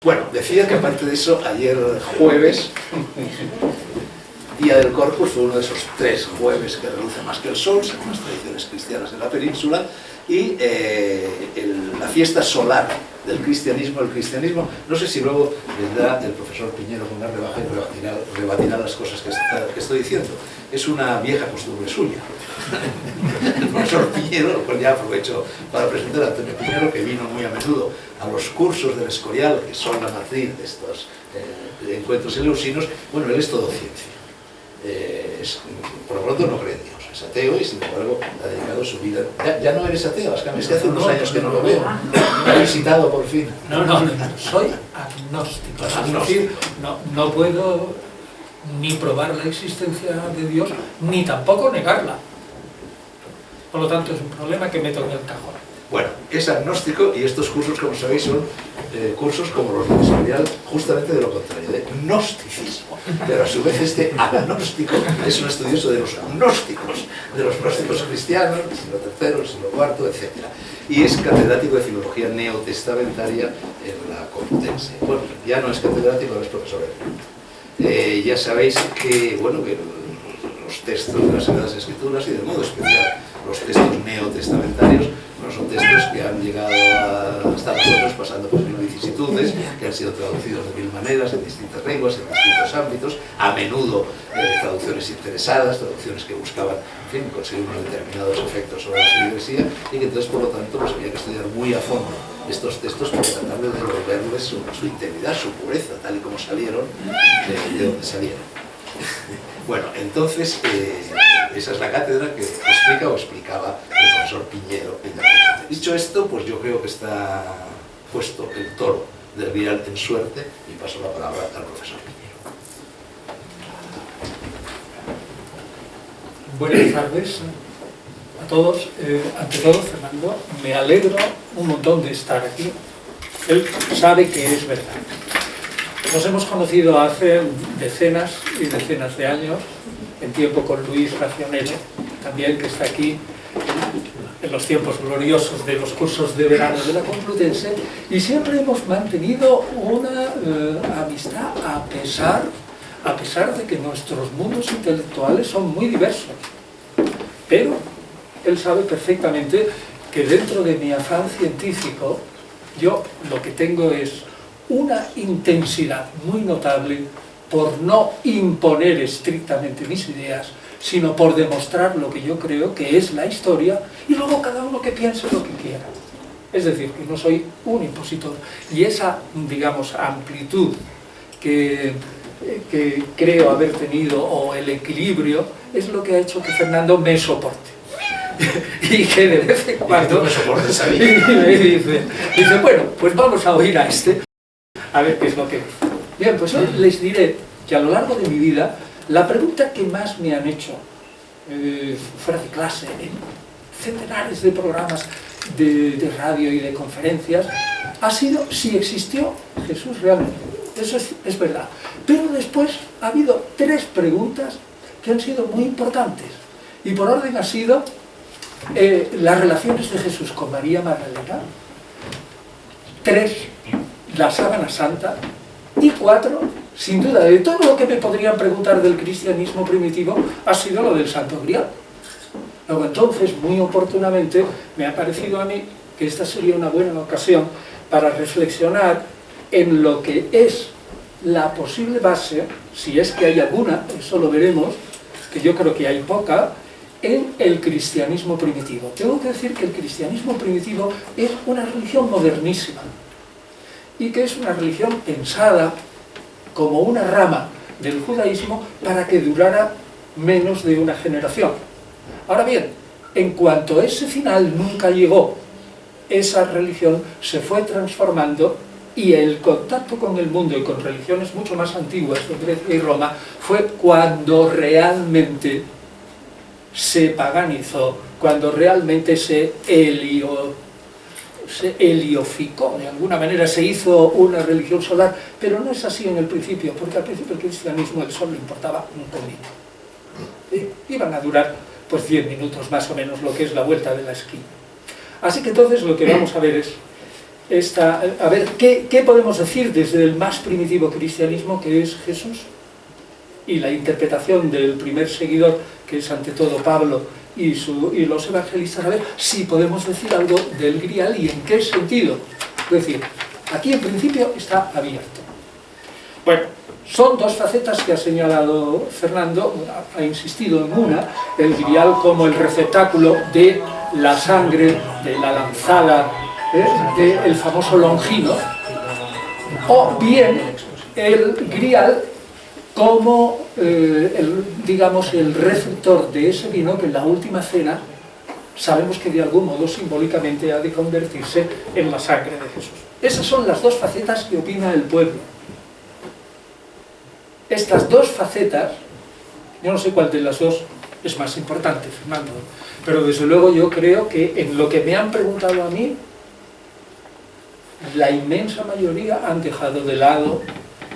Bueno, decía que aparte de eso, ayer jueves, Día del Corpus, fue uno de esos 3 jueves que reluce más que el sol, según las tradiciones cristianas en la península, y la fiesta solar del cristianismo. El cristianismo, no sé si luego vendrá el profesor Piñero con una rebaja y rebatirá las cosas que estoy diciendo. Es una vieja costumbre suya. El profesor Piñero, lo cual ya aprovecho para presentar a Antonio Piñero, que vino muy a menudo a los cursos del Escorial, que son la matriz de estos encuentros eleusinos. Bueno, él es todo ciencia. Por lo pronto no cree en Dios, es ateo y sin embargo ha dedicado su vida. Ya no eres ateo, es que hace unos años que no lo veo. Me ha visitado por fin. No, soy agnóstico. Es decir, no puedo ni probar la existencia de Dios, ni tampoco negarla. Por lo tanto, es un problema que meto en el cajón. Bueno, es agnóstico y estos cursos, como sabéis, son cursos como los del Escorial, justamente de lo contrario, de gnosticismo. Pero a su vez este agnóstico es un estudioso de los gnósticos cristianos, del siglo III, del siglo IV, etc. Y es catedrático de filología neotestamentaria en la Complutense. Bueno, ya no es catedrático, ahora es profesor. Ya sabéis que, bueno, que los textos de las Sagradas Escrituras y de modo especial los textos neotestamentarios no son textos que han llegado hasta nosotros pasando por mil vicisitudes, que han sido traducidos de mil maneras, en distintas lenguas, en distintos ámbitos, a menudo traducciones interesadas, traducciones que buscaban, en fin, conseguir unos determinados efectos sobre la feligresía, y que entonces, por lo tanto, pues había que estudiar muy a fondo estos textos para tratar de devolverles su integridad, su pureza, tal y como salieron, de donde salieron. Bueno, entonces, esa es la cátedra que explica o explicaba el profesor Piñero. Dicho esto, pues yo creo que está puesto el toro del vial en suerte y paso la palabra al profesor Piñero. Buenas tardes a todos. Ante todo, Fernando, me alegro un montón de estar aquí. Él sabe que es verdad. Nos hemos conocido hace decenas y decenas de años, en tiempo con Luis Racionero, también, que está aquí en los tiempos gloriosos de los cursos de verano de la Complutense, y siempre hemos mantenido una amistad a pesar de que nuestros mundos intelectuales son muy diversos. Pero él sabe perfectamente que dentro de mi afán científico, yo lo que tengo es una intensidad muy notable por no imponer estrictamente mis ideas, sino por demostrar lo que yo creo que es la historia, y luego cada uno que piense lo que quiera. Es decir, que no soy un impositor. Y esa, digamos, amplitud que creo haber tenido, o el equilibrio, es lo que ha hecho que Fernando me soporte. Y que de vez en cuando y me dice, bueno, pues vamos a oír a este, a ver qué es lo que dice. Bien, pues hoy les diré que a lo largo de mi vida, la pregunta que más me han hecho fuera de clase, en centenares de programas de radio y de conferencias, ha sido si existió Jesús realmente. Eso es verdad. Pero después ha habido 3 preguntas que han sido muy importantes. Y por orden ha sido las relaciones de Jesús con María Magdalena, 3, la sábana santa, y 4, sin duda, de todo lo que me podrían preguntar del cristianismo primitivo, ha sido lo del Santo Grial. Luego entonces, muy oportunamente, me ha parecido a mí que esta sería una buena ocasión para reflexionar en lo que es la posible base, si es que hay alguna, eso lo veremos, que yo creo que hay poca, en el cristianismo primitivo. Tengo que decir que el cristianismo primitivo es una religión modernísima, y que es una religión pensada como una rama del judaísmo para que durara menos de una generación. Ahora bien, en cuanto ese final nunca llegó, esa religión se fue transformando, y el contacto con el mundo y con religiones mucho más antiguas de Grecia y Roma fue cuando realmente se paganizó, cuando realmente se helioficó, de alguna manera se hizo una religión solar, pero no es así en el principio, porque al principio el cristianismo el sol le importaba un comino. Iban a durar pues 10 minutos más o menos, lo que es la vuelta de la esquina. Así que entonces lo que vamos a ver es a ver, ¿qué podemos decir desde el más primitivo cristianismo, que es Jesús? Y la interpretación del primer seguidor, que es ante todo Pablo y los evangelistas, a ver si podemos decir algo del Grial y en qué sentido. Es decir, aquí en principio está abierto. Bueno, son dos facetas que ha señalado Fernando, ha insistido en una, el Grial como el receptáculo de la sangre, de la lanzada, del famoso Longino, o bien el Grial como digamos, el receptor de ese vino que en la última cena sabemos que de algún modo simbólicamente ha de convertirse en la sangre de Jesús. Esas son las dos facetas que opina el pueblo. Estas dos facetas, yo no sé cuál de las dos es más importante, Fernando, pero desde luego yo creo que en lo que me han preguntado a mí, la inmensa mayoría han dejado de lado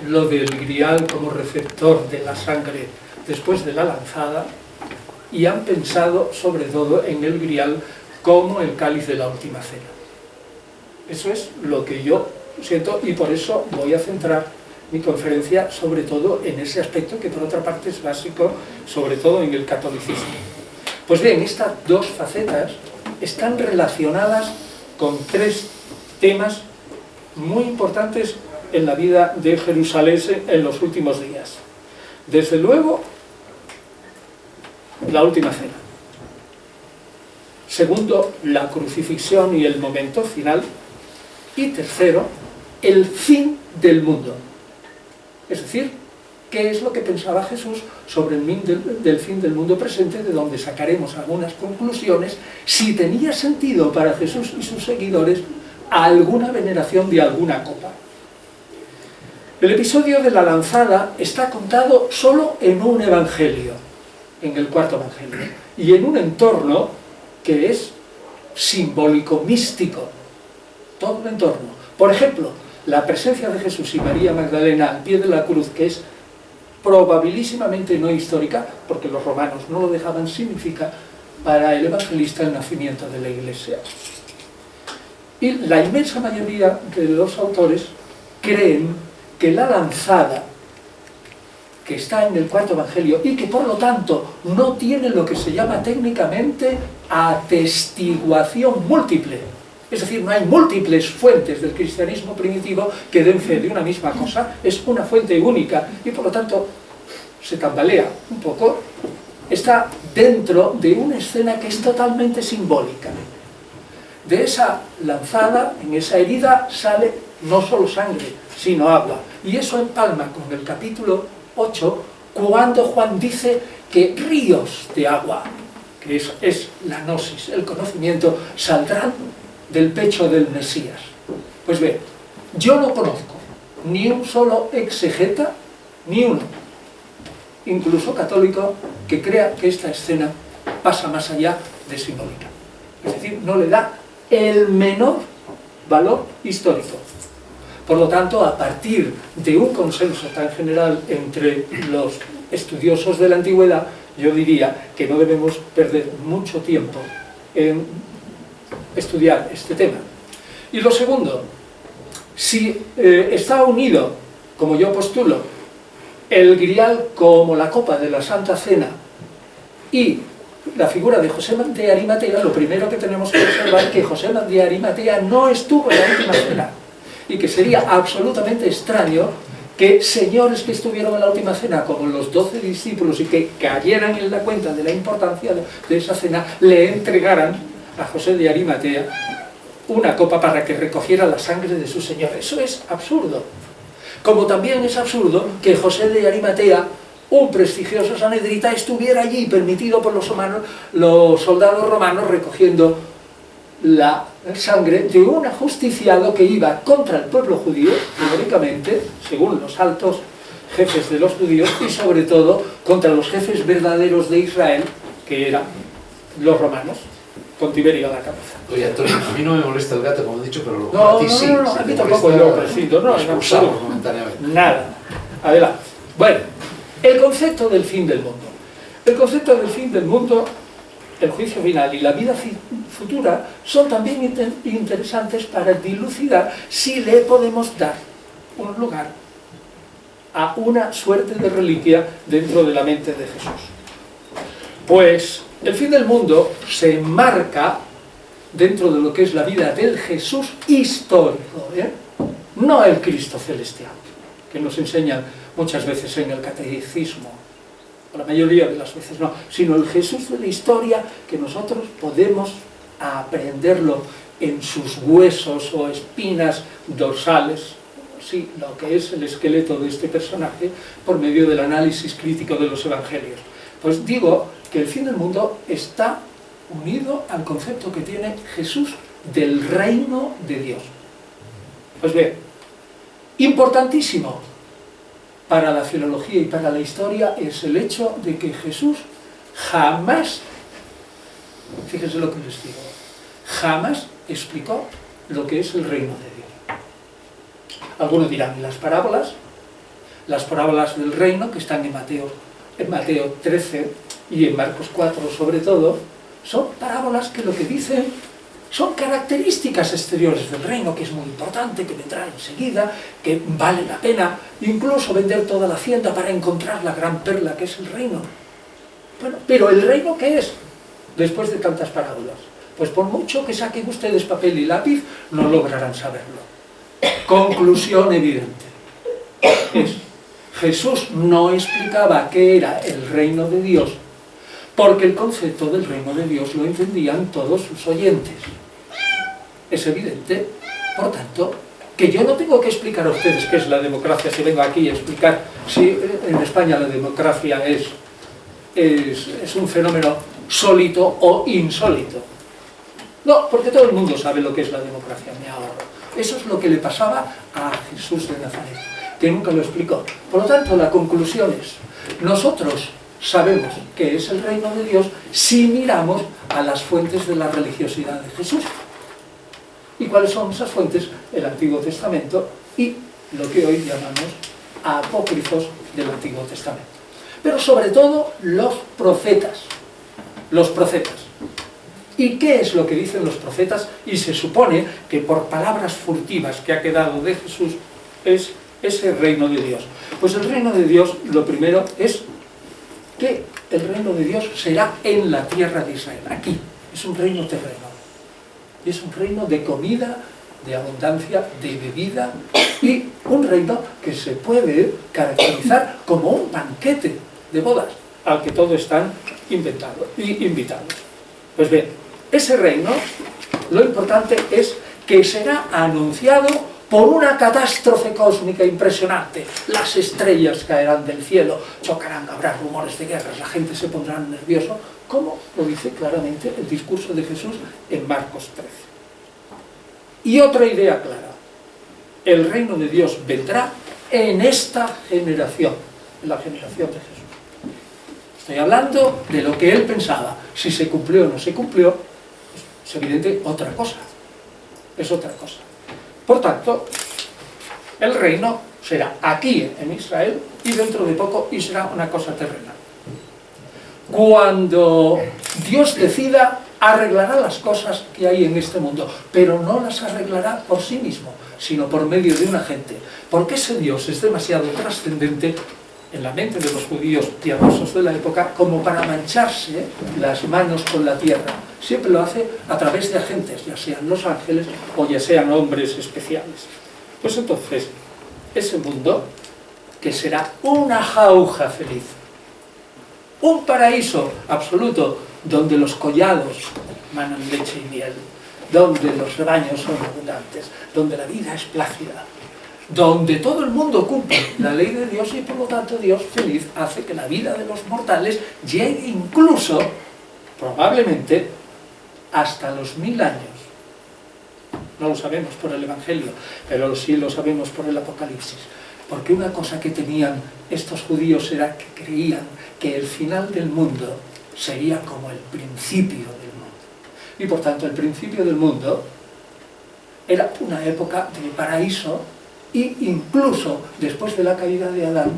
lo del Grial como receptor de la sangre después de la lanzada y han pensado sobre todo en el Grial como el cáliz de la última cena. Eso es lo que yo siento y por eso voy a centrar mi conferencia sobre todo en ese aspecto que por otra parte es básico, sobre todo en el catolicismo. Pues bien, estas dos facetas están relacionadas con tres temas muy importantes en la vida de Jerusalén en los últimos días. Desde luego, la última cena. Segundo, la crucifixión y el momento final. Y tercero, el fin del mundo. Es decir, ¿qué es lo que pensaba Jesús sobre el fin del mundo presente, de donde sacaremos algunas conclusiones, si tenía sentido para Jesús y sus seguidores alguna veneración de alguna copa? El episodio de la lanzada está contado solo en un evangelio, en el cuarto evangelio, y en un entorno que es simbólico, místico, todo el entorno. Por ejemplo, la presencia de Jesús y María Magdalena al pie de la cruz, que es probabilísimamente no histórica, porque los romanos no lo dejaban, significa para el evangelista el nacimiento de la Iglesia. Y la inmensa mayoría de los autores creen que la lanzada, que está en el cuarto evangelio y que por lo tanto no tiene lo que se llama técnicamente atestiguación múltiple, es decir, no hay múltiples fuentes del cristianismo primitivo que den fe de una misma cosa, es una fuente única y por lo tanto se tambalea un poco, está dentro de una escena que es totalmente simbólica. De esa lanzada, en esa herida, sale no solo sangre, sino agua. Y eso empalma con el capítulo 8, cuando Juan dice que ríos de agua, que es la gnosis, el conocimiento, saldrán del pecho del Mesías. Pues bien, yo no conozco ni un solo exegeta, ni uno, incluso católico, que crea que esta escena pasa más allá de simbólica. Es decir, no le da el menor valor histórico. Por lo tanto, a partir de un consenso tan general entre los estudiosos de la antigüedad, yo diría que no debemos perder mucho tiempo en estudiar este tema. Y lo segundo, si está unido, como yo postulo, el Grial como la copa de la Santa Cena y la figura de José de Arimatea, lo primero que tenemos que observar es que José de Arimatea no estuvo en la última cena y que sería absolutamente extraño que señores que estuvieron en la última cena, como los 12 discípulos, y que cayeran en la cuenta de la importancia de esa cena, le entregaran a José de Arimatea una copa para que recogiera la sangre de su Señor. Eso es absurdo. Como también es absurdo que José de Arimatea, un prestigioso sanedrita, estuviera allí permitido por los soldados romanos recogiendo la sangre de un ajusticiado que iba contra el pueblo judío, teóricamente, según los altos jefes de los judíos, y sobre todo contra los jefes verdaderos de Israel, que eran los romanos, con Tiberio a la cabeza. Oye, Antonio, a mí no me molesta el gato, como he dicho, pero no, a ti sí. No, a mí tampoco yo presido, no, expulsamos momentáneamente. Nada. Adelante. Bueno, el concepto del fin del mundo. El concepto del fin del mundo el juicio final y la vida futura son también interesantes para dilucidar si le podemos dar un lugar a una suerte de reliquia dentro de la mente de Jesús. Pues el fin del mundo se enmarca dentro de lo que es la vida del Jesús histórico, no el Cristo celestial, que nos enseñan muchas veces en el catecismo, la mayoría de las veces no, sino el Jesús de la historia, que nosotros podemos aprenderlo en sus huesos o espinas dorsales, sí, lo que es el esqueleto de este personaje, por medio del análisis crítico de los evangelios. Pues digo que el fin del mundo está unido al concepto que tiene Jesús del reino de Dios. Pues bien, importantísimo para la filología y para la historia es el hecho de que Jesús jamás, fíjense lo que les digo, jamás explicó lo que es el reino de Dios. Algunos dirán, ¿y las parábolas? Las parábolas del reino, que están en Mateo 13 y en Marcos 4 sobre todo, son parábolas que lo que dicen son características exteriores del reino, que es muy importante, que vendrá enseguida, que vale la pena incluso vender toda la hacienda para encontrar la gran perla que es el reino. Bueno, pero ¿el reino qué es? Después de tantas parábolas. Pues por mucho que saquen ustedes papel y lápiz, no lograrán saberlo. Conclusión evidente. Jesús no explicaba qué era el reino de Dios, porque el concepto del reino de Dios lo entendían todos sus oyentes. Es evidente, por tanto, que yo no tengo que explicar a ustedes qué es la democracia si vengo aquí a explicar si en España la democracia es un fenómeno sólito o insólito. No, porque todo el mundo sabe lo que es la democracia, me ahorro. Eso es lo que le pasaba a Jesús de Nazaret, que nunca lo explicó. Por lo tanto, la conclusión es, nosotros sabemos que es el reino de Dios si miramos a las fuentes de la religiosidad de Jesús. ¿Y cuáles son esas fuentes? El Antiguo Testamento y lo que hoy llamamos apócrifos del Antiguo Testamento. Pero sobre todo los profetas. Los profetas. ¿Y qué es lo que dicen los profetas? Y se supone que por palabras furtivas que ha quedado de Jesús es ese reino de Dios. Pues el reino de Dios, lo primero es que el reino de Dios será en la tierra de Israel, aquí. Es un reino terreno. Y es un reino de comida, de abundancia, de bebida, y un reino que se puede caracterizar como un banquete de bodas, al que todos están invitados. Pues bien, ese reino, lo importante es que será anunciado por una catástrofe cósmica impresionante. Las estrellas caerán del cielo, chocarán, habrá rumores de guerras, la gente se pondrá nervioso, como lo dice claramente el discurso de Jesús en Marcos 13. Y otra idea clara, el reino de Dios vendrá en esta generación, en la generación de Jesús. Estoy hablando de lo que él pensaba. Si se cumplió o no se cumplió, es evidente otra cosa. Es otra cosa. Por tanto, el reino será aquí en Israel y dentro de poco y será una cosa terrenal. Cuando Dios decida, arreglará las cosas que hay en este mundo, pero no las arreglará por sí mismo, sino por medio de una gente. Porque ese Dios es demasiado trascendente en la mente de los judíos piadosos de la época como para mancharse las manos con la tierra. Siempre lo hace a través de agentes, ya sean los ángeles o ya sean hombres especiales. Pues entonces, ese mundo que será una jauja feliz, un paraíso absoluto donde los collados manan leche y miel, donde los rebaños son abundantes, donde la vida es plácida, donde todo el mundo cumple la ley de Dios y por lo tanto Dios feliz hace que la vida de los mortales llegue incluso, probablemente, hasta los 1000 años. No lo sabemos por el Evangelio, pero sí lo sabemos por el Apocalipsis. Porque una cosa que tenían estos judíos era que creían que el final del mundo sería como el principio del mundo. Y por tanto el principio del mundo era una época de paraíso, y incluso después de la caída de Adán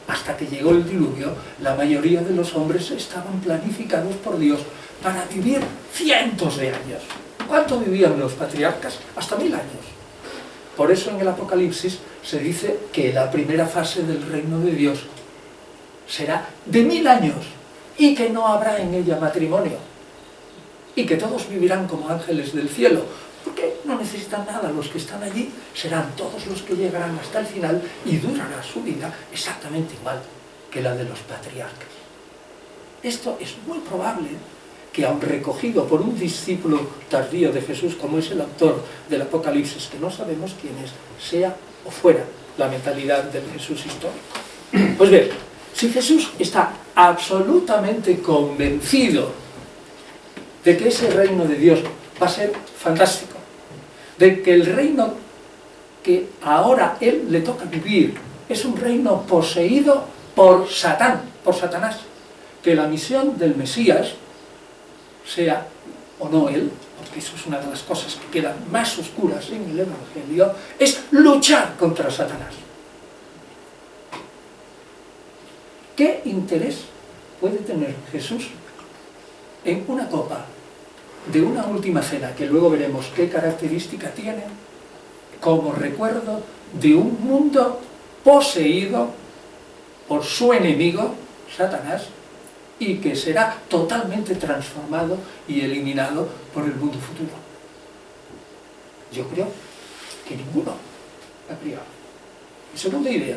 hasta que llegó el diluvio, la mayoría de los hombres estaban planificados por Dios para vivir cientos de años. ¿Cuánto vivían los patriarcas? Hasta 1000 años. Por eso en el Apocalipsis se dice que la primera fase del reino de Dios será de 1000 años y que no habrá en ella matrimonio y que todos vivirán como ángeles del cielo, porque no necesitan nada. Los que están allí serán todos los que llegarán hasta el final y durará su vida exactamente igual que la de los patriarcas. Esto es muy probable que, aun recogido por un discípulo tardío de Jesús, como es el autor del Apocalipsis, que no sabemos quién es, sea o fuera la mentalidad del Jesús histórico. Pues bien, si Jesús está absolutamente convencido de que ese reino de Dios va a ser fantástico, de que el reino que ahora Él le toca vivir es un reino poseído por Satán, por Satanás, que la misión del Mesías, sea o no Él, porque eso es una de las cosas que quedan más oscuras en el Evangelio, es luchar contra Satanás. ¿Qué interés puede tener Jesús en una copa de una última cena, que luego veremos qué característica tiene, como recuerdo de un mundo poseído por su enemigo, Satanás, y que será totalmente transformado y eliminado por el mundo futuro? Yo creo que ninguno, a priori. Y segunda idea,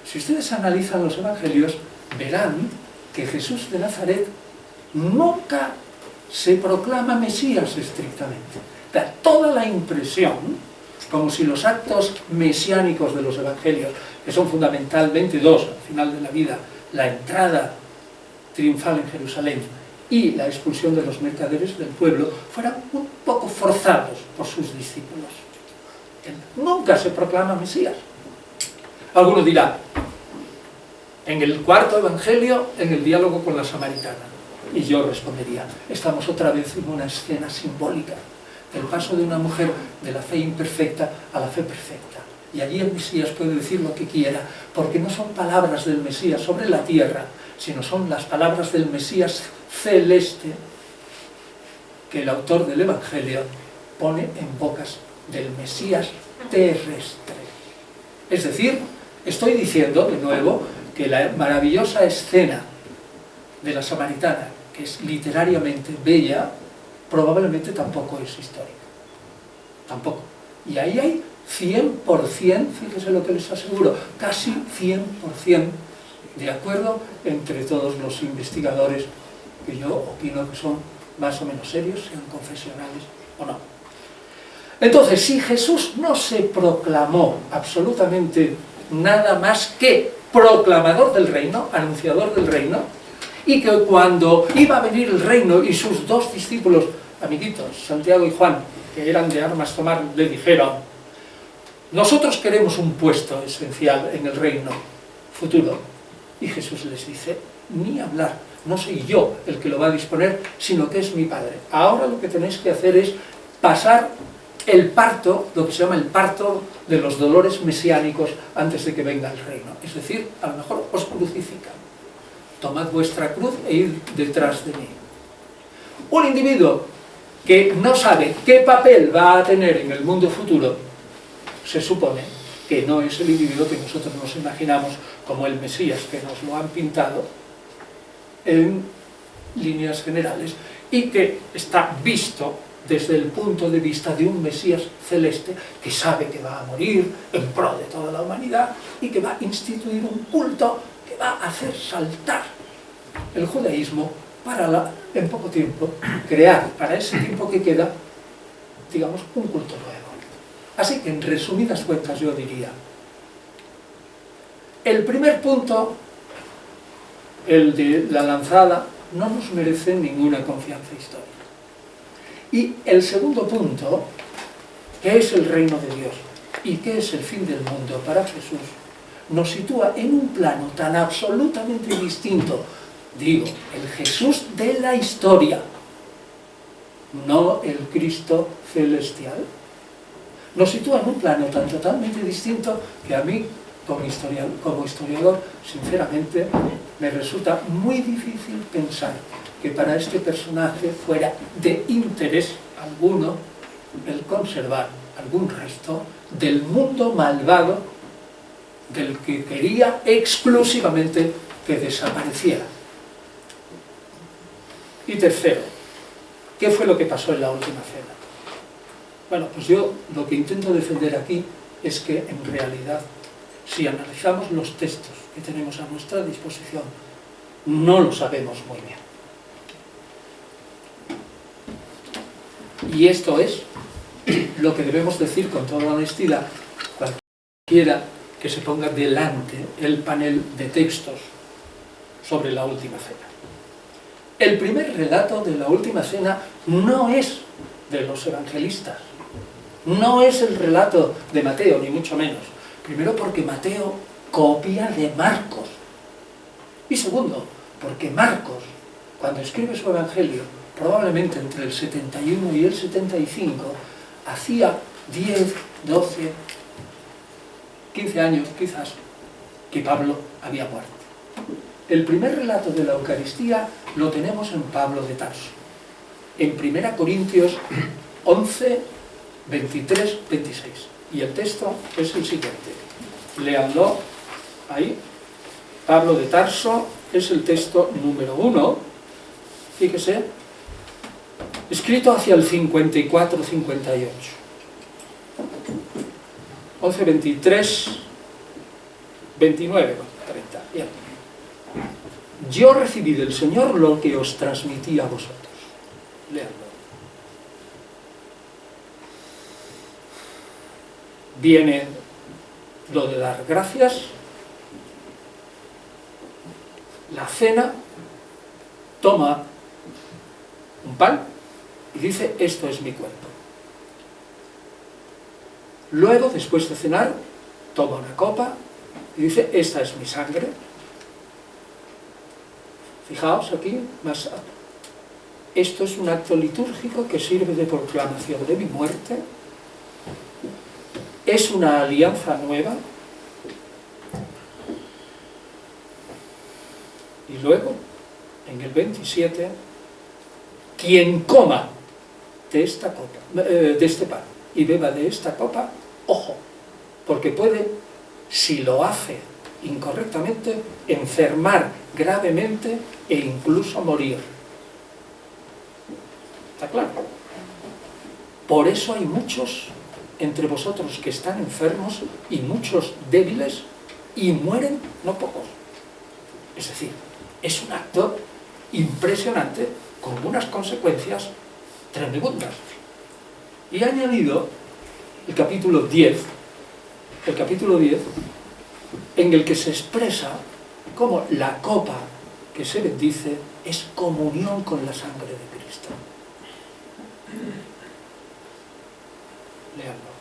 si ustedes analizan los evangelios, verán que Jesús de Nazaret nunca se proclama Mesías estrictamente. Da toda la impresión, como si los actos mesiánicos de los evangelios, que son fundamentalmente dos, al final de la vida, la entrada triunfal en Jerusalén y la expulsión de los mercaderes del pueblo, fueran un poco forzados por sus discípulos. Él nunca se proclama Mesías. Algunos dirán, en el cuarto evangelio, en el diálogo con la samaritana. Y yo respondería, estamos otra vez en una escena simbólica del paso de una mujer de la fe imperfecta a la fe perfecta. Y allí el Mesías puede decir lo que quiera, porque no son palabras del Mesías sobre la tierra, sino son las palabras del Mesías celeste que el autor del Evangelio pone en bocas del Mesías terrestre. Es decir, estoy diciendo de nuevo que la maravillosa escena de la samaritana, que es literariamente bella, probablemente tampoco es histórica. Tampoco. Y ahí hay 100%, fíjese lo que les aseguro, casi 100% de acuerdo entre todos los investigadores, que yo opino que son más o menos serios, sean confesionales o no. Entonces, si Jesús no se proclamó absolutamente nada más que proclamador del reino, anunciador del reino, y que cuando iba a venir el reino y sus dos discípulos, amiguitos, Santiago y Juan, que eran de armas tomar, le dijeron, nosotros queremos un puesto esencial en el reino futuro. Y Jesús les dice, ni hablar, no soy yo el que lo va a disponer, sino que es mi Padre. Ahora lo que tenéis que hacer es pasar el parto, lo que se llama el parto de los dolores mesiánicos antes de que venga el reino. Es decir, a lo mejor os crucifican. Tomad vuestra cruz e id detrás de mí. Un individuo que no sabe qué papel va a tener en el mundo futuro, se supone que no es el individuo que nosotros nos imaginamos como el Mesías, que nos lo han pintado en líneas generales y que está visto desde el punto de vista de un Mesías celeste que sabe que va a morir en pro de toda la humanidad y que va a instituir un culto que va a hacer saltar el judaísmo para, en poco tiempo, crear para ese tiempo que queda, digamos, un culto nuevo. Así que, en resumidas cuentas, yo diría, el primer punto, el de la lanzada, no nos merece ninguna confianza histórica. Y el segundo punto, que es el reino de Dios y que es el fin del mundo para Jesús, nos sitúa en un plano tan absolutamente distinto, digo, el Jesús de la historia, no el Cristo celestial. Nos sitúa en un plano tan totalmente distinto que a mí como historiador, sinceramente, me resulta muy difícil pensar que para este personaje fuera de interés alguno el conservar algún resto del mundo malvado del que quería exclusivamente que desapareciera. Y tercero, ¿qué fue lo que pasó en la última cena? Bueno, pues yo lo que intento defender aquí es que en realidad, si analizamos los textos que tenemos a nuestra disposición, no lo sabemos muy bien. Y esto es lo que debemos decir con toda honestidad cualquiera que se ponga delante el panel de textos sobre la última cena. El primer relato de la última cena no es de los evangelistas, no es el relato de Mateo, ni mucho menos. Primero porque Mateo copia de Marcos. Y segundo, porque Marcos, cuando escribe su evangelio, probablemente entre el 71 y el 75, hacía 10, 12, 15 años quizás que Pablo había muerto. El primer relato de la Eucaristía lo tenemos en Pablo de Tarso, en 1 Corintios 11, 23, 26. Y el texto es el siguiente. Léanlo ahí. Pablo de Tarso es el texto número 1. Fíjese, escrito hacia el 54-58. 11, 23, 29, 30. Bien. Yo recibí del Señor lo que os transmití a vosotros. Leanlo. Viene lo de dar gracias, la cena, toma un pan y dice, esto es mi cuerpo. Luego, después de cenar, toma una copa y dice, esta es mi sangre. Fijaos aquí, esto es un acto litúrgico que sirve de proclamación de mi muerte. Es una alianza nueva. Y luego, en el 27, quien coma de esta copa, de este pan y beba de esta copa, ojo, porque puede, si lo hace incorrectamente, enfermar gravemente e incluso morir. ¿Está claro? Por eso hay muchos entre vosotros que están enfermos y muchos débiles y mueren no pocos. Es decir, es un acto impresionante con unas consecuencias tremendas. Y ha añadido el capítulo 10, en el que se expresa cómo la copa que se bendice es comunión con la sangre de Cristo. Leanlo.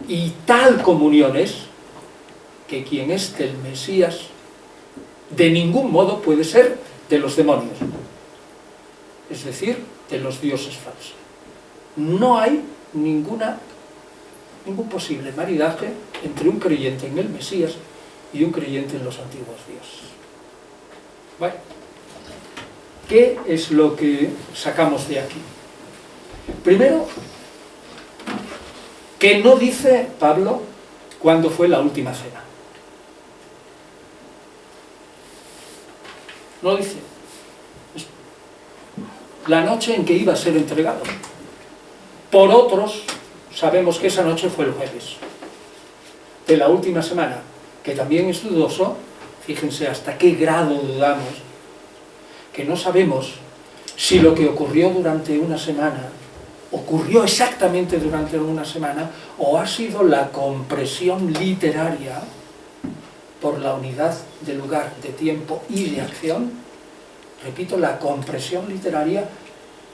Y tal comunión es que quien es del Mesías de ningún modo puede ser de los demonios, es decir, de los dioses falsos. No hay ningún posible maridaje entre un creyente en el Mesías y un creyente en los antiguos dioses. Bueno, ¿qué es lo que sacamos de aquí? Primero, que no dice Pablo cuándo fue la última cena. No dice. Es la noche en que iba a ser entregado. Por otros, sabemos que esa noche fue el jueves de la última semana, que también es dudoso. Fíjense hasta qué grado dudamos, que no sabemos si lo que ocurrió durante una semana ocurrió exactamente durante una semana o ha sido la compresión literaria por la unidad de lugar, de tiempo y de acción. Repito, la compresión literaria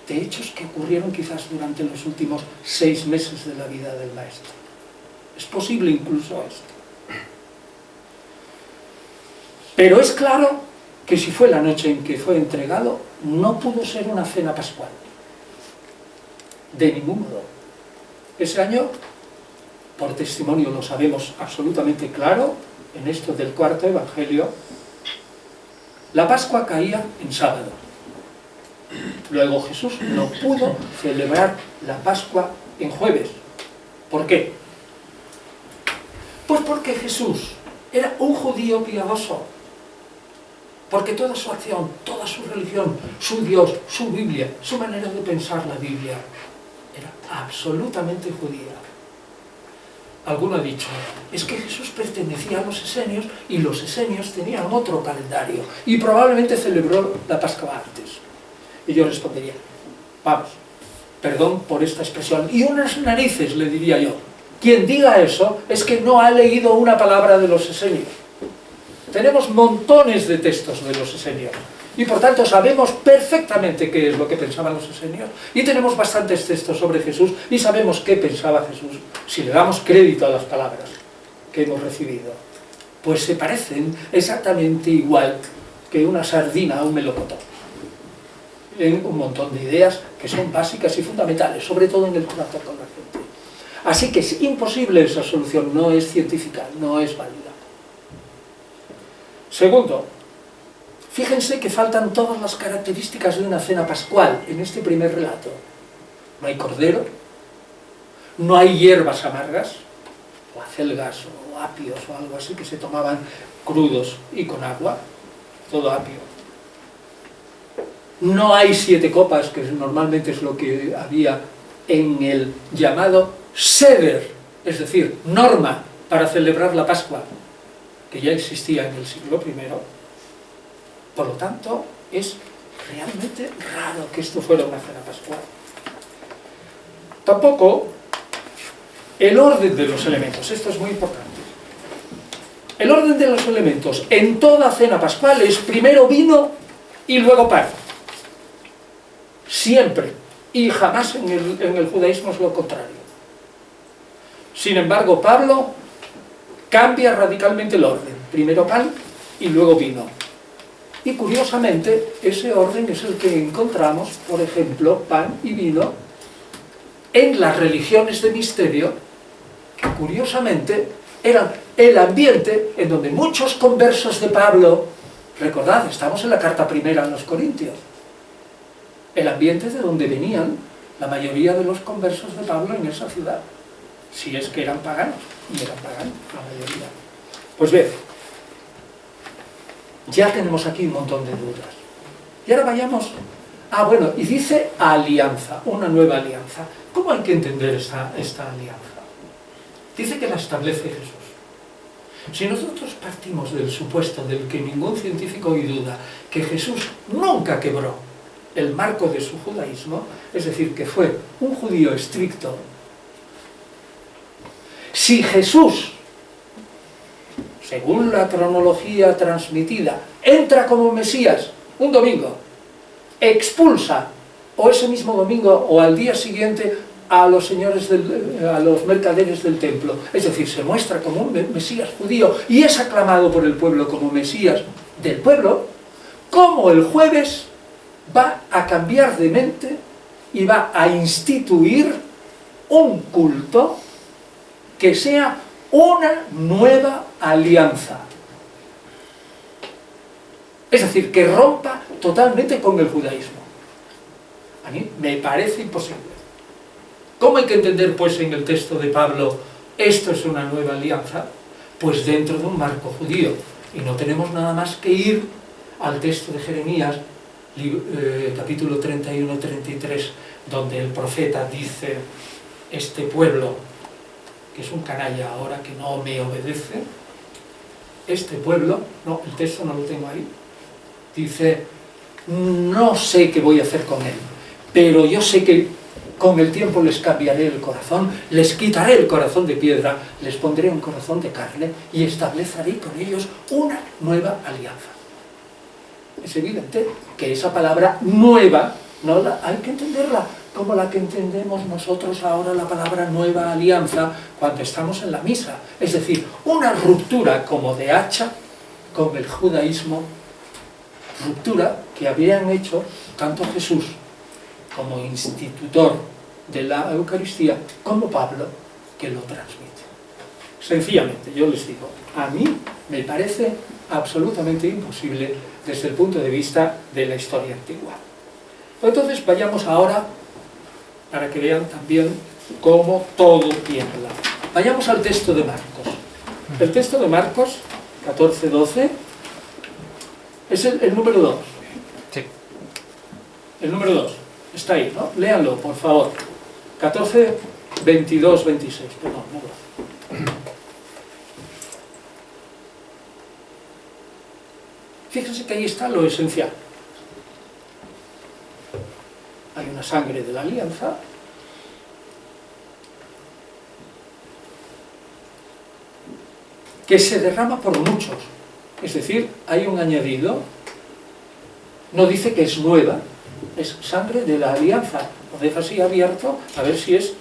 de hechos que ocurrieron quizás durante los últimos 6 meses de la vida del maestro. Es posible incluso esto. Pero es claro que si fue la noche en que fue entregado, no pudo ser una cena pascual. De ningún modo. Ese año por testimonio lo sabemos absolutamente claro, en esto del cuarto evangelio, la Pascua caía en sábado. Luego Jesús no pudo celebrar la Pascua en jueves. ¿Por qué? Pues porque Jesús era un judío piadoso. Porque toda su acción, toda su religión, su Dios, su Biblia, su manera de pensar la Biblia, era absolutamente judía. Alguno ha dicho, es que Jesús pertenecía a los esenios y los esenios tenían otro calendario y probablemente celebró la Pascua antes. Y yo respondería, vamos, perdón por esta expresión, y unas narices, le diría yo. Quien diga eso es que no ha leído una palabra de los esenios. Tenemos montones de textos de los esenios y por tanto sabemos perfectamente qué es lo que pensaban los esenios y tenemos bastantes textos sobre Jesús y sabemos qué pensaba Jesús si le damos crédito a las palabras que hemos recibido. Pues se parecen exactamente igual que una sardina a un melocotón en un montón de ideas que son básicas y fundamentales, sobre todo en el trato con la gente. Así que es imposible esa solución, no es científica, no es válida. Segundo, fíjense que faltan todas las características de una cena pascual en este primer relato. No hay cordero, no hay hierbas amargas, o acelgas, o apios, o algo así, que se tomaban crudos y con agua, todo apio. No hay 7 copas, que normalmente es lo que había en el llamado Seder, es decir, norma para celebrar la Pascua, que ya existía en el siglo I. Por lo tanto, es realmente raro que esto fuera una cena pascual. Tampoco el orden de los elementos, esto es muy importante. El orden de los elementos en toda cena pascual es primero vino y luego pan. Siempre. Y jamás en el judaísmo es lo contrario. Sin embargo, Pablo cambia radicalmente el orden. Primero pan y luego vino. Y curiosamente, ese orden es el que encontramos, por ejemplo, pan y vino, en las religiones de misterio, que curiosamente eran el ambiente en donde muchos conversos de Pablo, recordad, estamos en la carta primera a los Corintios, el ambiente de donde venían la mayoría de los conversos de Pablo en esa ciudad, si es que eran paganos, y eran paganos la mayoría. Pues bien, ya tenemos aquí un montón de dudas. Y ahora vayamos... bueno, y dice alianza, una nueva alianza. ¿Cómo hay que entender esta alianza? Dice que la establece Jesús. Si nosotros partimos del supuesto del que ningún científico hoy duda, que Jesús nunca quebró el marco de su judaísmo, es decir, que fue un judío estricto, si Jesús, según la cronología transmitida, entra como Mesías un domingo, expulsa, o ese mismo domingo o al día siguiente, a los mercaderes del templo, es decir, se muestra como un Mesías judío y es aclamado por el pueblo como Mesías del pueblo, como el jueves va a cambiar de mente y va a instituir un culto que sea una nueva alianza. Es decir, que rompa totalmente con el judaísmo. A mí me parece imposible. ¿Cómo hay que entender, pues, en el texto de Pablo, esto es una nueva alianza? Pues dentro de un marco judío. Y no tenemos nada más que ir al texto de Jeremías, capítulo 31-33, donde el profeta dice, este pueblo, que es un canalla ahora que no me obedece, este pueblo, no, el texto no lo tengo ahí, dice, no sé qué voy a hacer con él, pero yo sé que con el tiempo les cambiaré el corazón, les quitaré el corazón de piedra, les pondré un corazón de carne y estableceré con ellos una nueva alianza. Es evidente que esa palabra nueva, hay que entenderla como la que entendemos nosotros ahora la palabra nueva alianza cuando estamos en la misa. Es decir, una ruptura como de hacha con el judaísmo, ruptura que habían hecho tanto Jesús como institutor de la Eucaristía, como Pablo, que lo transmite. Sencillamente, yo les digo, a mí me parece absolutamente imposible desde el punto de vista de la historia antigua. Entonces vayamos ahora, para que vean también cómo todo tiene la... Vayamos al texto de Marcos. El texto de Marcos, 14-12, es el número 2. Sí. El número 2. Está ahí, ¿no? Léanlo, por favor. 14, 22, 26. Perdón, no. Fíjense que ahí está lo esencial. Hay una sangre de la alianza. Que se derrama por muchos. Es decir, hay un añadido. No dice que es nueva. Es sangre de la alianza. Lo deja así abierto, a ver si es...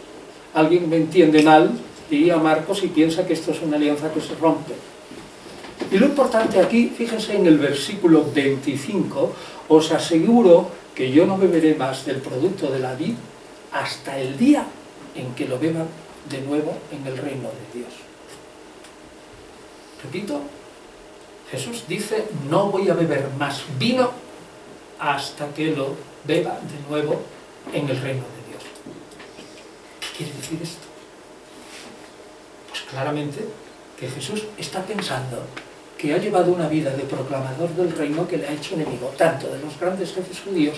Alguien me entiende mal, diría Marcos, y piensa que esto es una alianza que se rompe. Y lo importante aquí, fíjense en el versículo 25, os aseguro que yo no beberé más del producto de la vid hasta el día en que lo beba de nuevo en el reino de Dios. Repito, Jesús dice, no voy a beber más vino hasta que lo beba de nuevo en el reino de Dios. ¿Qué quiere decir esto? Pues claramente que Jesús está pensando que ha llevado una vida de proclamador del reino que le ha hecho enemigo tanto de los grandes jefes judíos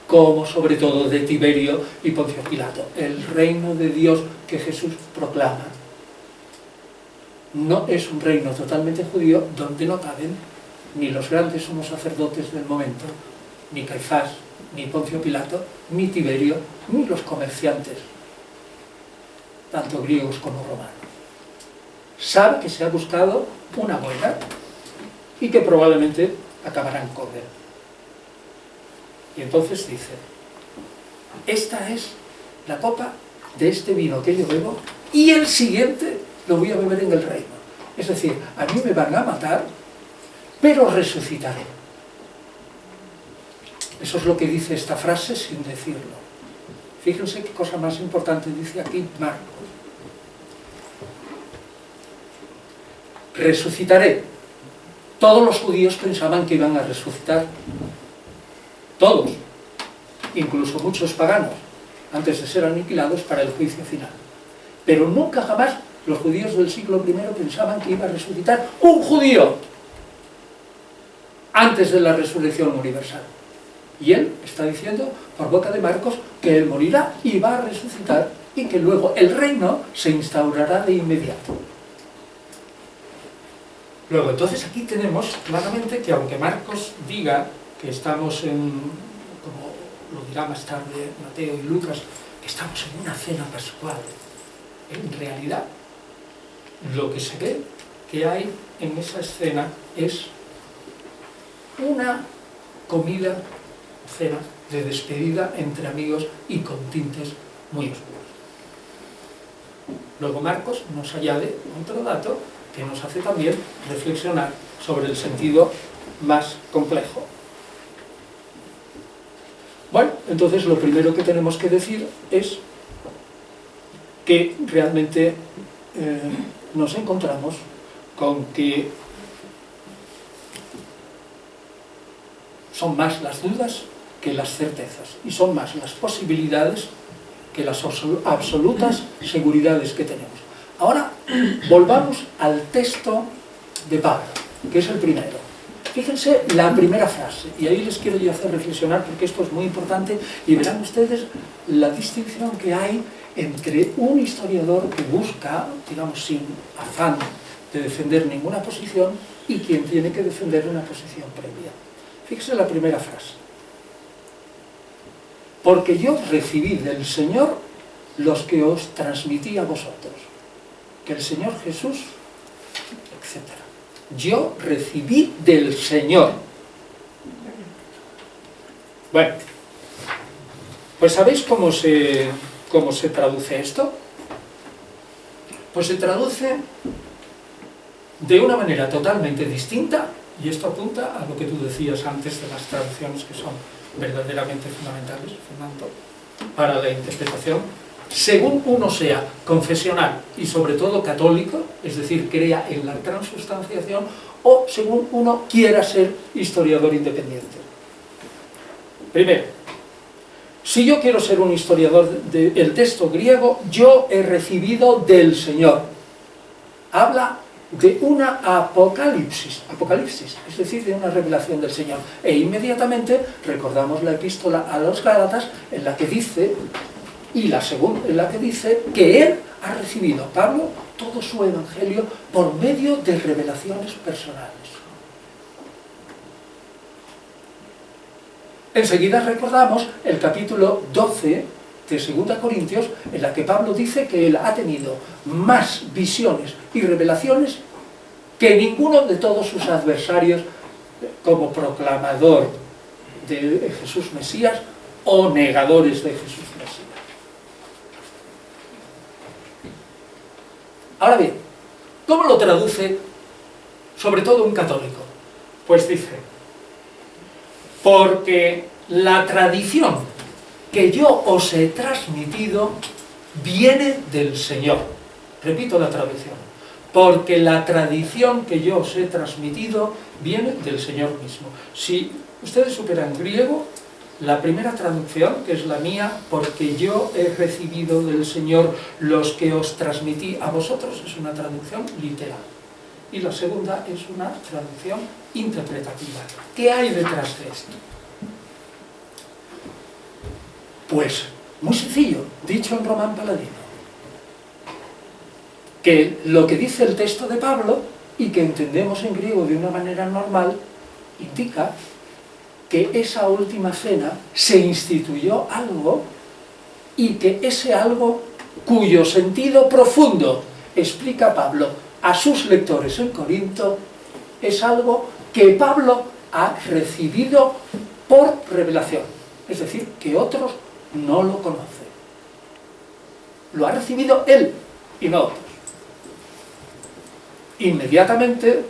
como sobre todo de Tiberio y Poncio Pilato. El reino de Dios que Jesús proclama no es un reino totalmente judío donde no caben ni los grandes sumos sacerdotes del momento, ni Caifás, ni Poncio Pilato, ni Tiberio, ni los comerciantes, tanto griegos como romanos. Sabe que se ha buscado una buena y que probablemente acabarán con él. Y entonces dice, esta es la copa de este vino que yo bebo y el siguiente lo voy a beber en el reino. Es decir, a mí me van a matar, pero resucitaré. Eso es lo que dice esta frase sin decirlo. Fíjense qué cosa más importante dice aquí Marcos. Resucitaré. Todos los judíos pensaban que iban a resucitar. Todos. Incluso muchos paganos, antes de ser aniquilados para el juicio final. Pero nunca jamás los judíos del siglo I pensaban que iba a resucitar un judío antes de la resurrección universal. Y él está diciendo, por boca de Marcos, que él morirá y va a resucitar y que luego el reino se instaurará de inmediato. Luego, entonces aquí tenemos claramente que aunque Marcos diga que estamos en, como lo dirá más tarde Mateo y Lucas, que estamos en una cena pascual, en realidad lo que se ve que hay en esa escena es una comida, cena de despedida entre amigos y con tintes muy oscuros. Luego Marcos nos añade otro dato que nos hace también reflexionar sobre el sentido más complejo. Bueno, entonces lo primero que tenemos que decir es que realmente nos encontramos con que son más las dudas que las certezas y son más las posibilidades que las absolutas seguridades que tenemos. Ahora volvamos al texto de Pablo, que es el primero. Fíjense la primera frase, y ahí les quiero yo hacer reflexionar porque esto es muy importante y verán ustedes la distinción que hay entre un historiador que busca, digamos, sin afán de defender ninguna posición y quien tiene que defender una posición previa. Fíjense la primera frase. Porque yo recibí del Señor los que os transmití a vosotros. Que el Señor Jesús, etc. Yo recibí del Señor. Bueno, pues ¿sabéis cómo se traduce esto? Pues se traduce de una manera totalmente distinta, y esto apunta a lo que tú decías antes de las traducciones que son verdaderamente fundamentales, Fernando, para la interpretación. según uno sea confesional y sobre todo católico, es decir, crea en la transubstanciación, o según uno quiera ser historiador independiente. Primero, si yo quiero ser un historiador del texto griego, yo he recibido del Señor. Habla de una apocalipsis, es decir, de una revelación del Señor. E inmediatamente recordamos la epístola a los Gálatas, en la que dice, y la segunda, en la que dice que él ha recibido, Pablo, todo su evangelio por medio de revelaciones personales. Enseguida recordamos el capítulo 12 de 2 Corintios, en la que Pablo dice que él ha tenido más visiones y revelaciones que ninguno de todos sus adversarios como proclamador de Jesús Mesías o negadores de Jesús Mesías. Ahora bien, ¿cómo lo traduce sobre todo un católico? Pues dice, porque la tradición que yo os he transmitido viene del Señor. Repito la traducción. Porque la tradición que yo os he transmitido viene del Señor mismo. Si ustedes superan griego, la primera traducción, que es la mía, porque yo he recibido del Señor los que os transmití a vosotros, es una traducción literal. Y la segunda es una traducción interpretativa. ¿Qué hay detrás de esto? Pues, muy sencillo, dicho en román paladino, que lo que dice el texto de Pablo, y que entendemos en griego de una manera normal, indica que esa última cena se instituyó algo, y que ese algo, cuyo sentido profundo explica Pablo a sus lectores en Corinto, es algo que Pablo ha recibido por revelación, es decir, que otros no lo conocen. Lo ha recibido él y no otros. Inmediatamente,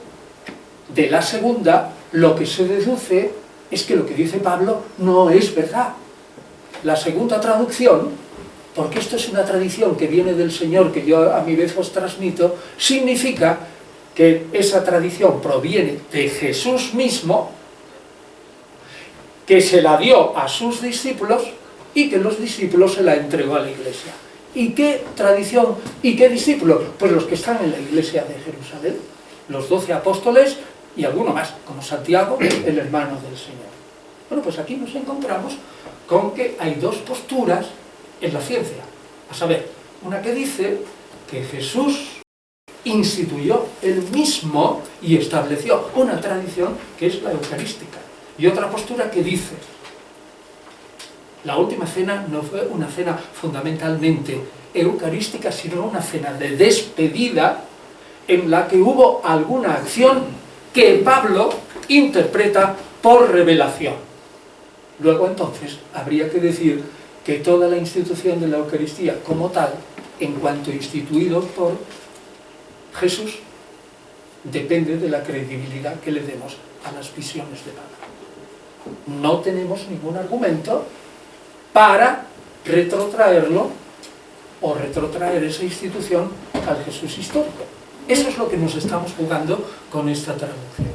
de la segunda, lo que se deduce es que lo que dice Pablo no es verdad. La segunda traducción, porque esto es una tradición que viene del Señor, que yo a mi vez os transmito, significa que esa tradición proviene de Jesús mismo, que se la dio a sus discípulos y que los discípulos se la entregó a la Iglesia. ¿Y qué tradición y qué discípulos? Pues los que están en la Iglesia de Jerusalén, los 12 apóstoles y alguno más, como Santiago, el hermano del Señor. Bueno, pues aquí nos encontramos con que hay dos posturas en la ciencia. A saber, una que dice que Jesús instituyó él mismo y estableció una tradición que es la eucarística. Y otra postura que dice, la última cena no fue una cena fundamentalmente eucarística, sino una cena de despedida en la que hubo alguna acción que Pablo interpreta por revelación. Luego entonces habría que decir que toda la institución de la Eucaristía como tal, en cuanto instituido por Jesús, depende de la credibilidad que le demos a las visiones de Pablo. No tenemos ningún argumento para retrotraerlo o retrotraer esa institución al Jesús histórico. Eso es lo que nos estamos jugando con esta traducción.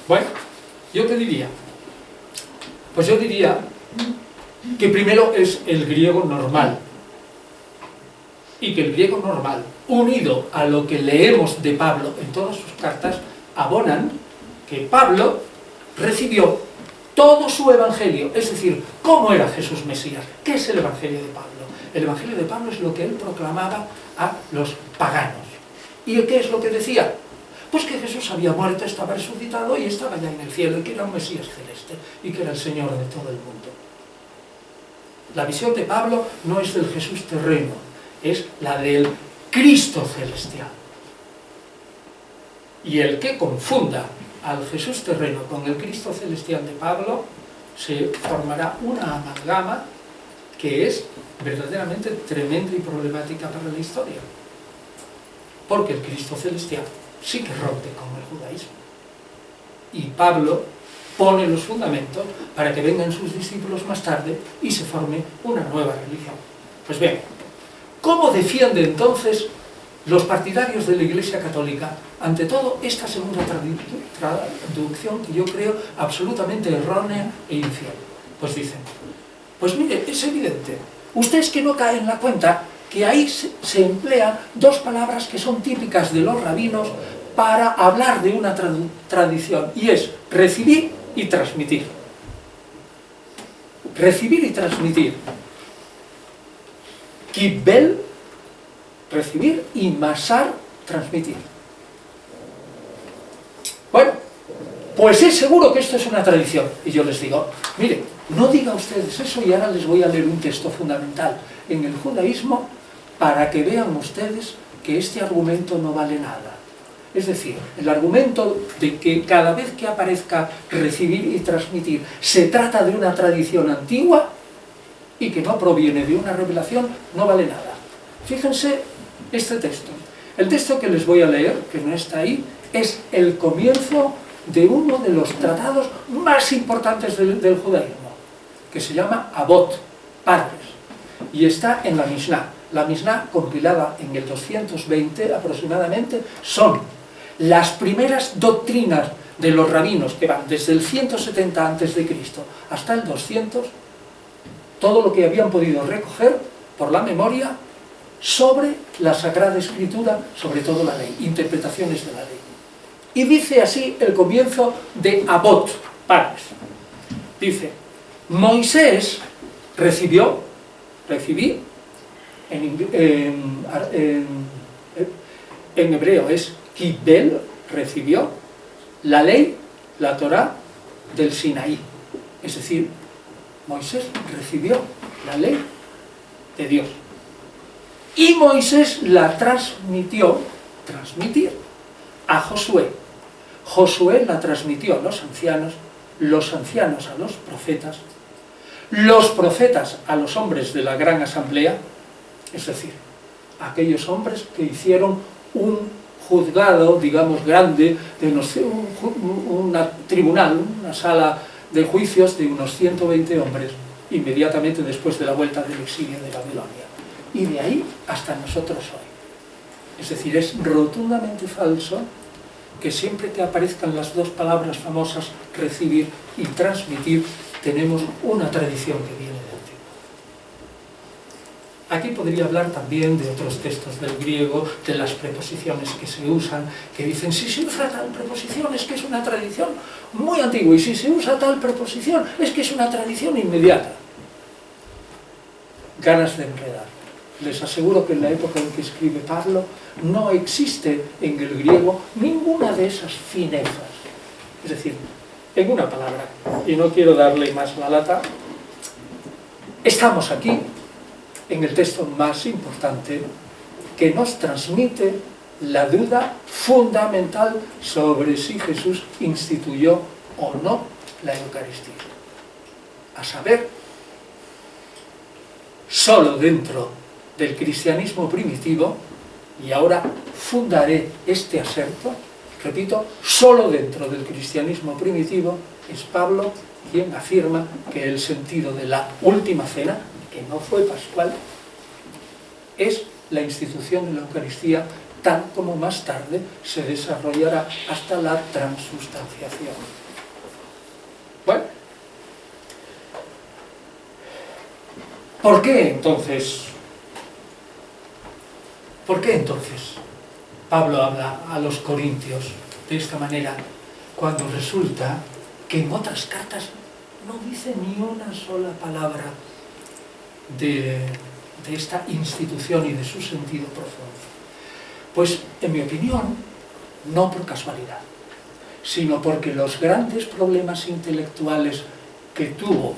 Bueno, ¿yo qué diría? Pues yo diría que primero es el griego normal, y que el griego normal, unido a lo que leemos de Pablo en todas sus cartas, abonan que Pablo recibió todo su evangelio, es decir, ¿cómo era Jesús Mesías? ¿Qué es el evangelio de Pablo? El evangelio de Pablo es lo que él proclamaba a los paganos. ¿Y qué es lo que decía? Pues que Jesús había muerto, estaba resucitado y estaba ya en el cielo, y que era un Mesías celeste, y que era el Señor de todo el mundo. La visión de Pablo no es del Jesús terreno, es la del Cristo celestial. Y el que confunda al Jesús terreno con el Cristo celestial de Pablo, se formará una amalgama que es verdaderamente tremenda y problemática para la historia. Porque el Cristo celestial sí que rompe con el judaísmo. Y Pablo pone los fundamentos para que vengan sus discípulos más tarde y se forme una nueva religión. Pues bien, ¿cómo defiende entonces los partidarios de la Iglesia Católica, ante todo, esta segunda traducción que yo creo absolutamente errónea e infiel? Pues dicen, pues mire, es evidente, usted es que no cae en la cuenta que ahí se emplean dos palabras que son típicas de los rabinos para hablar de una tradición, y es recibir y transmitir. Recibir y transmitir. Kibbel, recibir, y masar, transmitir. Bueno, pues es seguro que esto es una tradición. Y yo les digo, mire, no diga ustedes eso, y ahora les voy a leer un texto fundamental en el judaísmo para que vean ustedes que este argumento no vale nada. Es decir, el argumento de que cada vez que aparezca recibir y transmitir se trata de una tradición antigua y que no proviene de una revelación, no vale nada. Fíjense este texto. El texto que les voy a leer, que no está ahí, es el comienzo de uno de los tratados más importantes del judaísmo, que se llama Avot, Padres, y está en la Mishnah. La Mishnah, compilada en el 220 aproximadamente, son las primeras doctrinas de los rabinos, que van desde el 170 a.C. hasta el 200, todo lo que habían podido recoger por la memoria sobre la Sagrada Escritura, sobre todo la ley, interpretaciones de la ley. Y dice así el comienzo de Avot, Padres. Dice, Moisés recibió, recibí, en hebreo es Kibbel, recibió la ley, la Torá del Sinaí. Es decir, Moisés recibió la ley de Dios. Y Moisés la transmitió, transmitir, a Josué. Josué la transmitió a los ancianos a los profetas a los hombres de la gran asamblea, es decir, aquellos hombres que hicieron un juzgado, digamos, grande, de un tribunal, una sala de juicios de unos 120 hombres, inmediatamente después de la vuelta del exilio de Babilonia. Y de ahí hasta nosotros hoy. Es decir, es rotundamente falso que siempre que aparezcan las dos palabras famosas, recibir y transmitir, tenemos una tradición que viene del antiguo. Aquí podría hablar también de otros textos del griego, de las preposiciones que se usan, que dicen, si se usa tal preposición es que es una tradición muy antigua, y si se usa tal preposición es que es una tradición inmediata. Ganas de enredar. Les aseguro que en la época en que escribe Pablo no existe en el griego ninguna de esas finezas. Es decir, en una palabra, y no quiero darle más la lata, estamos aquí en el texto más importante que nos transmite la duda fundamental sobre si Jesús instituyó o no la Eucaristía. A saber, solo dentro del cristianismo primitivo, y ahora fundaré este aserto, repito, solo dentro del cristianismo primitivo es Pablo quien afirma que el sentido de la última cena, que no fue pascual, es la institución de la Eucaristía, tal como más tarde se desarrollará hasta la transustanciación. Bueno, ¿por qué entonces Pablo habla a los corintios de esta manera, cuando resulta que en otras cartas no dice ni una sola palabra de esta institución y de su sentido profundo? Pues, en mi opinión, no por casualidad, sino porque los grandes problemas intelectuales que tuvo,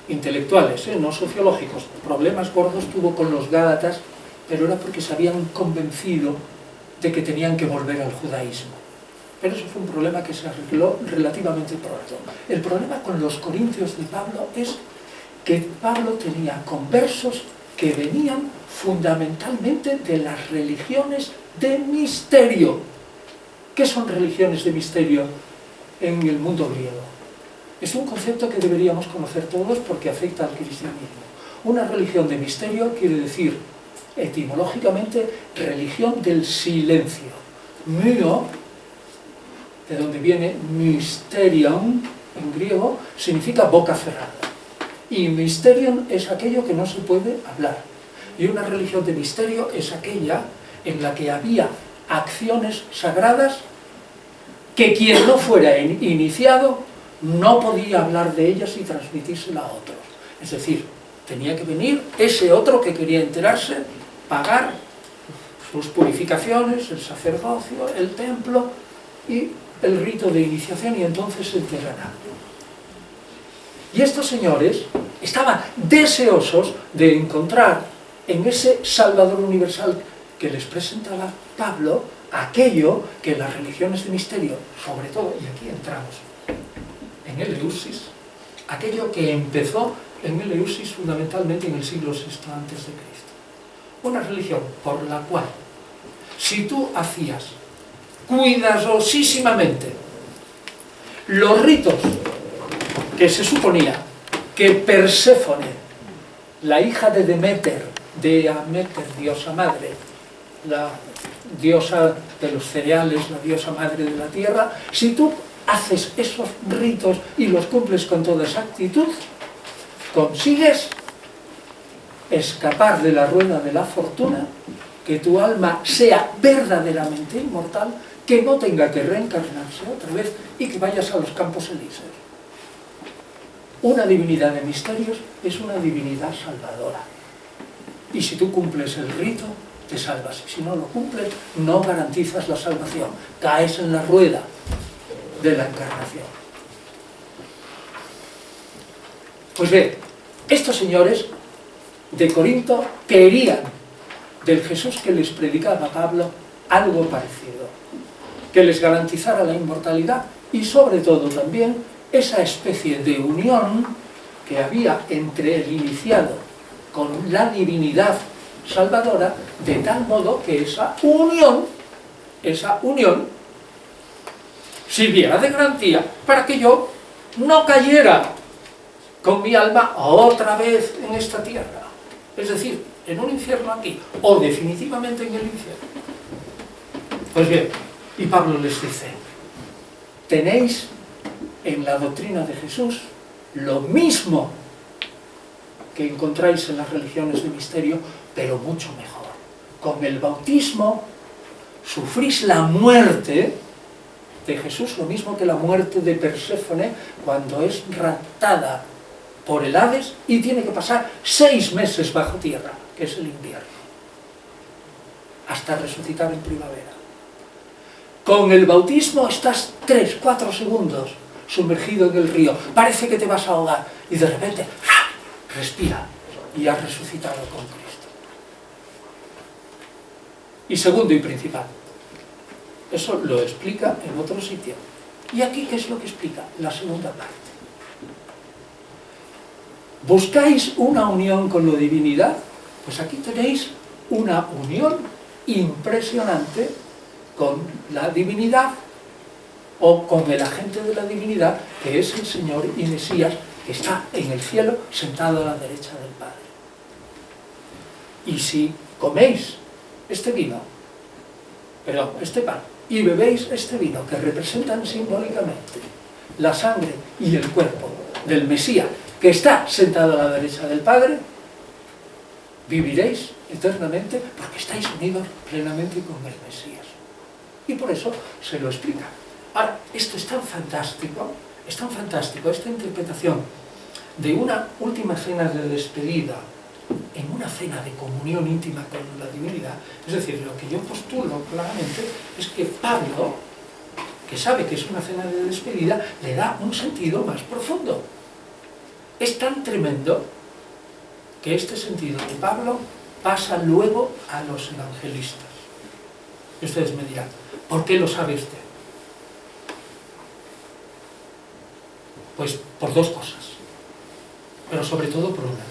no sociológicos, problemas gordos tuvo con los gálatas, pero era porque se habían convencido de que tenían que volver al judaísmo. Pero eso fue un problema que se arregló relativamente pronto. El problema con los corintios de Pablo es que Pablo tenía conversos que venían fundamentalmente de las religiones de misterio. ¿Qué son religiones de misterio en el mundo griego? Es un concepto que deberíamos conocer todos porque afecta al cristianismo. Una religión de misterio quiere decir, etimológicamente, religión del silencio. Myo, de donde viene mysterion en griego, significa boca cerrada. Y mysterion es aquello que no se puede hablar. Y una religión de misterio es aquella en la que había acciones sagradas que quien no fuera iniciado no podía hablar de ellas y transmitírsela a otros. Es decir, tenía que venir ese otro que quería enterarse, pagar sus purificaciones, el sacerdocio, el templo y el rito de iniciación, y entonces se enterará. Y estos señores estaban deseosos de encontrar en ese Salvador universal que les presentaba Pablo aquello que las religiones de misterio, sobre todo, y aquí entramos en el Eleusis, aquello que empezó en el Eleusis fundamentalmente en el siglo VI a.C. Una religión por la cual, si tú hacías cuidadosísimamente los ritos que se suponía que Perséfone, la hija de Deméter, de Améter, diosa madre, la diosa de los cereales, la diosa madre de la tierra, si tú haces esos ritos y los cumples con toda exactitud, consigues escapar de la rueda de la fortuna, que tu alma sea verdaderamente inmortal, que no tenga que reencarnarse otra vez y que vayas a los campos elíseos. Una divinidad de misterios es una divinidad salvadora. Y si tú cumples el rito, te salvas. Y si no lo cumples, no garantizas la salvación. Caes en la rueda de la encarnación. Pues bien, estos señores de Corinto querían del Jesús que les predicaba Pablo algo parecido, que les garantizara la inmortalidad y sobre todo también esa especie de unión que había entre el iniciado con la divinidad salvadora, de tal modo que esa unión sirviera de garantía para que yo no cayera con mi alma otra vez en esta tierra, es decir, en un infierno aquí, o definitivamente en el infierno. Pues bien, y Pablo les dice, tenéis en la doctrina de Jesús lo mismo que encontráis en las religiones de misterio, pero mucho mejor. Con el bautismo sufrís la muerte de Jesús, lo mismo que la muerte de Perséfone cuando es raptada por el Hades y tiene que pasar 6 meses bajo tierra, que es el invierno, hasta resucitar en primavera. Con el bautismo estás 3-4 segundos sumergido en el río, parece que te vas a ahogar y de repente respira y has resucitado con Cristo. Y segundo y principal, eso lo explica en otro sitio. ¿Y aquí qué es lo que explica? La segunda parte. ¿Buscáis una unión con la divinidad? Pues aquí tenéis una unión impresionante con la divinidad o con el agente de la divinidad, que es el Señor y Mesías, que está en el cielo sentado a la derecha del Padre. Y si coméis este vino, este pan, y bebéis este vino, que representan simbólicamente la sangre y el cuerpo del Mesías, que está sentado a la derecha del Padre, viviréis eternamente porque estáis unidos plenamente con el Mesías. Y por eso se lo explica. Ahora, esto es tan fantástico, esta interpretación de una última cena de despedida en una cena de comunión íntima con la divinidad. Es decir, lo que yo postulo claramente es que Pablo, que sabe que es una cena de despedida, le da un sentido más profundo. Es tan tremendo que este sentido de Pablo pasa luego a los evangelistas. Y ustedes me dirán, ¿por qué lo sabe usted? Pues por 2 cosas, pero sobre todo por una.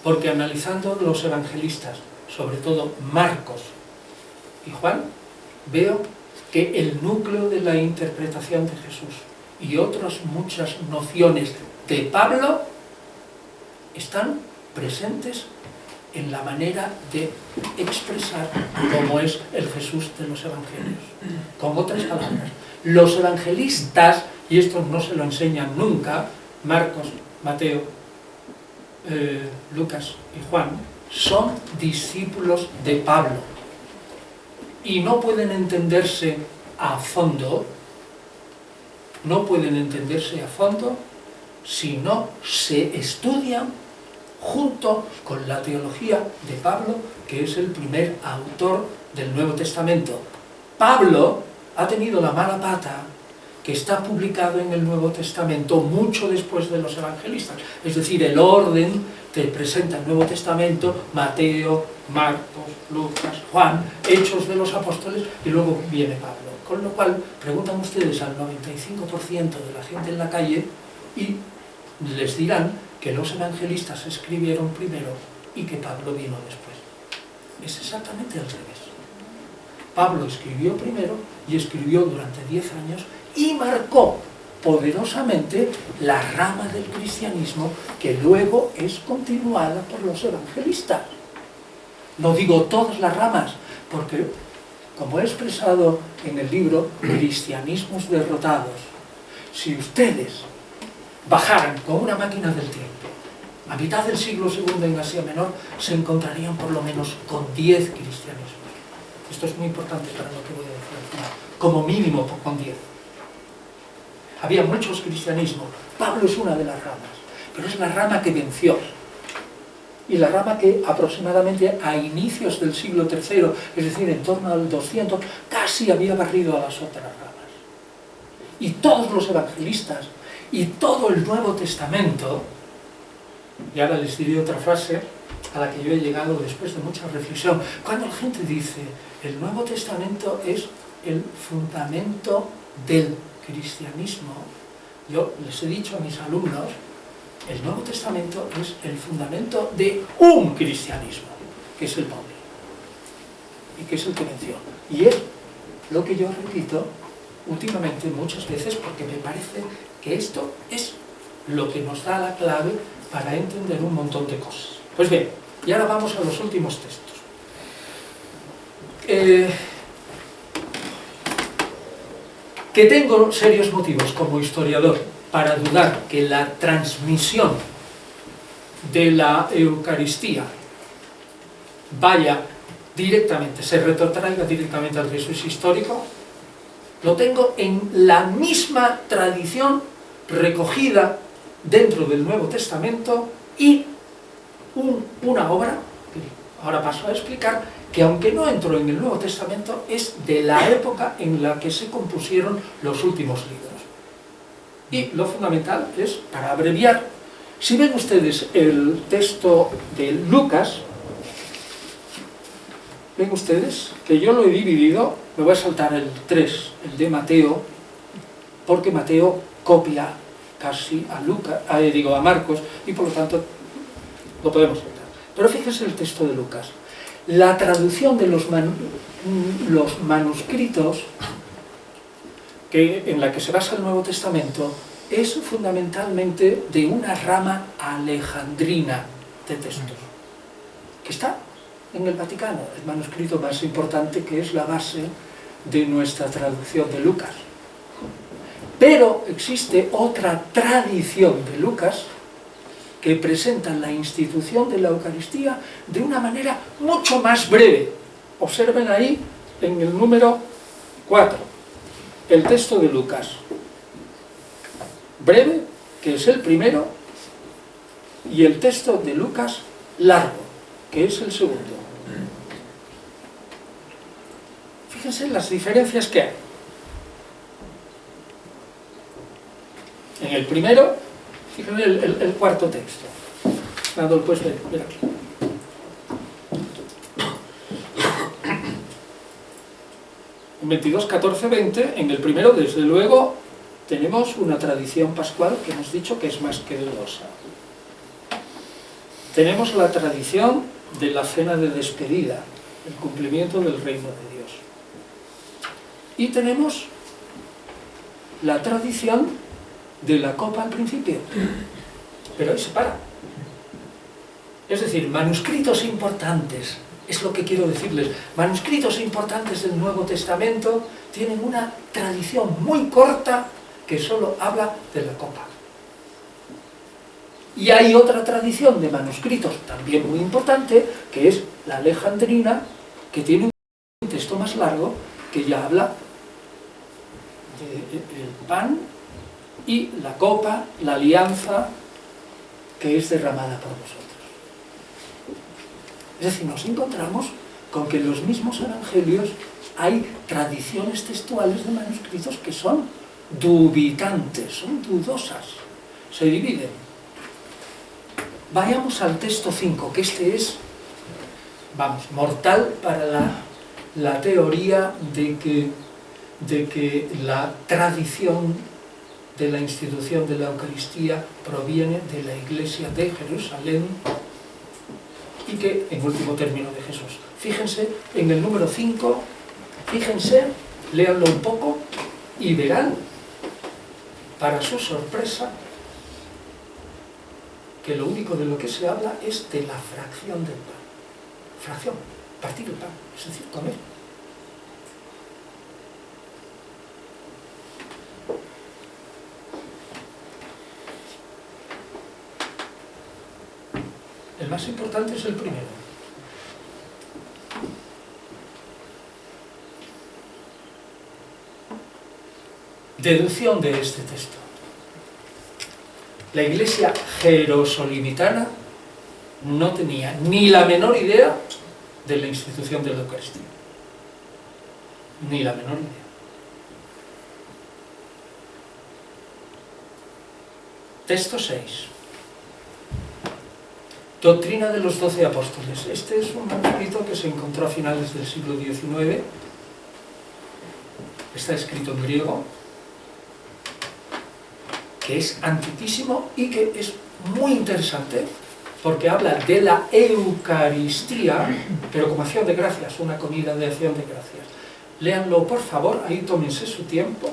Porque analizando los evangelistas, sobre todo Marcos y Juan, veo que el núcleo de la interpretación de Jesús y otras muchas nociones de Pablo están presentes en la manera de expresar cómo es el Jesús de los evangelios. Con otras palabras, los evangelistas, y esto no se lo enseñan nunca, Marcos, Mateo, Lucas y Juan, son discípulos de Pablo y no pueden entenderse a fondo, si no se estudian junto con la teología de Pablo, que es el primer autor del Nuevo Testamento. Pablo ha tenido la mala pata que está publicado en el Nuevo Testamento mucho después de los evangelistas. Es decir, el orden te presenta el Nuevo Testamento, Mateo, Marcos, Lucas, Juan, Hechos de los Apóstoles, y luego viene Pablo. Con lo cual, preguntan ustedes al 95% de la gente en la calle y les dirán que los evangelistas escribieron primero y que Pablo vino después. Es exactamente al revés. Pablo escribió primero y escribió durante 10 años y marcó poderosamente la rama del cristianismo que luego es continuada por los evangelistas. No digo todas las ramas, porque, como he expresado en el libro Cristianismos derrotados, si ustedes bajaran con una máquina del tiempo a mitad del siglo II en Asia Menor, se encontrarían por lo menos con 10 cristianismos. Esto es muy importante para lo que voy a decir al final. Como mínimo con 10. Había muchos cristianismos. Pablo es una de las ramas, pero es la rama que venció. Y la rama que aproximadamente a inicios del siglo III, es decir, en torno al 200, casi había barrido a las otras ramas. Y todos los evangelistas y todo el Nuevo Testamento, y ahora les diré otra frase a la que yo he llegado después de mucha reflexión, cuando la gente dice el Nuevo Testamento es el fundamento del cristianismo, yo les he dicho a mis alumnos, el Nuevo Testamento es el fundamento de un cristianismo, que es el Pablo, y que es el que venció. Y es lo que yo repito últimamente muchas veces, porque me parece que esto es lo que nos da la clave para entender un montón de cosas. Pues bien, y ahora vamos a los últimos textos. Que tengo serios motivos como historiador para dudar que la transmisión de la Eucaristía vaya directamente, se retrotraiga directamente al Jesús histórico, lo tengo en la misma tradición recogida dentro del Nuevo Testamento y una obra, que ahora paso a explicar, que aunque no entró en el Nuevo Testamento, es de la época en la que se compusieron los últimos libros. Y lo fundamental es, para abreviar, si ven ustedes el texto de Lucas, ven ustedes que yo lo he dividido, me voy a saltar el 3, el de Mateo, porque Mateo copia casi a Marcos, y por lo tanto lo podemos saltar. Pero fíjense el texto de Lucas. La traducción de los manuscritos en la que se basa el Nuevo Testamento es fundamentalmente de una rama alejandrina de textos, que está en el Vaticano, el manuscrito más importante, que es la base de nuestra traducción de Lucas. Pero existe otra tradición de Lucas que presenta la institución de la Eucaristía de una manera mucho más breve. Observen ahí en el número 4, el texto de Lucas. Breve, que es el primero, y el texto de Lucas largo, que es el segundo. Fíjense las diferencias que hay. En el primero, fíjense el cuarto texto. Nando, lo puedes ver aquí. En 22, 14, 20, en el primero, desde luego, tenemos una tradición pascual que hemos dicho que es más que dudosa. Tenemos la tradición de la cena de despedida, el cumplimiento del reino de Dios. Y tenemos la tradición de la copa al principio, pero ahí se para. Es decir, manuscritos importantes, es lo que quiero decirles, manuscritos importantes del Nuevo Testamento tienen una tradición muy corta que solo habla de la copa. Y hay otra tradición de manuscritos también muy importante, que es la alejandrina, que tiene un texto más largo, que ya habla del pan y la copa, la alianza que es derramada por vosotros. Es decir, nos encontramos con que en los mismos evangelios hay tradiciones textuales de manuscritos que son dubitantes, son dudosas, se dividen. Vayamos al texto 5, que este es, vamos, mortal para la teoría de que la tradición de la institución de la Eucaristía proviene de la Iglesia de Jerusalén y que, en último término, de Jesús. Fíjense en el número 5, fíjense, léanlo un poco y verán, para su sorpresa, que lo único de lo que se habla es de la fracción del pan. Fracción, partir el pan, es decir, comer. El más importante es el primero. Deducción de este texto. La Iglesia jerosolimitana no tenía ni la menor idea de la institución de la Eucaristía. Ni la menor idea. Texto 6. Doctrina de los 12 apóstoles. Este es un manuscrito que se encontró a finales del siglo XIX. Está escrito en griego, que es antiquísimo y que es muy interesante porque habla de la Eucaristía, pero como acción de gracias, una comida de acción de gracias. Léanlo, por favor, ahí tómense su tiempo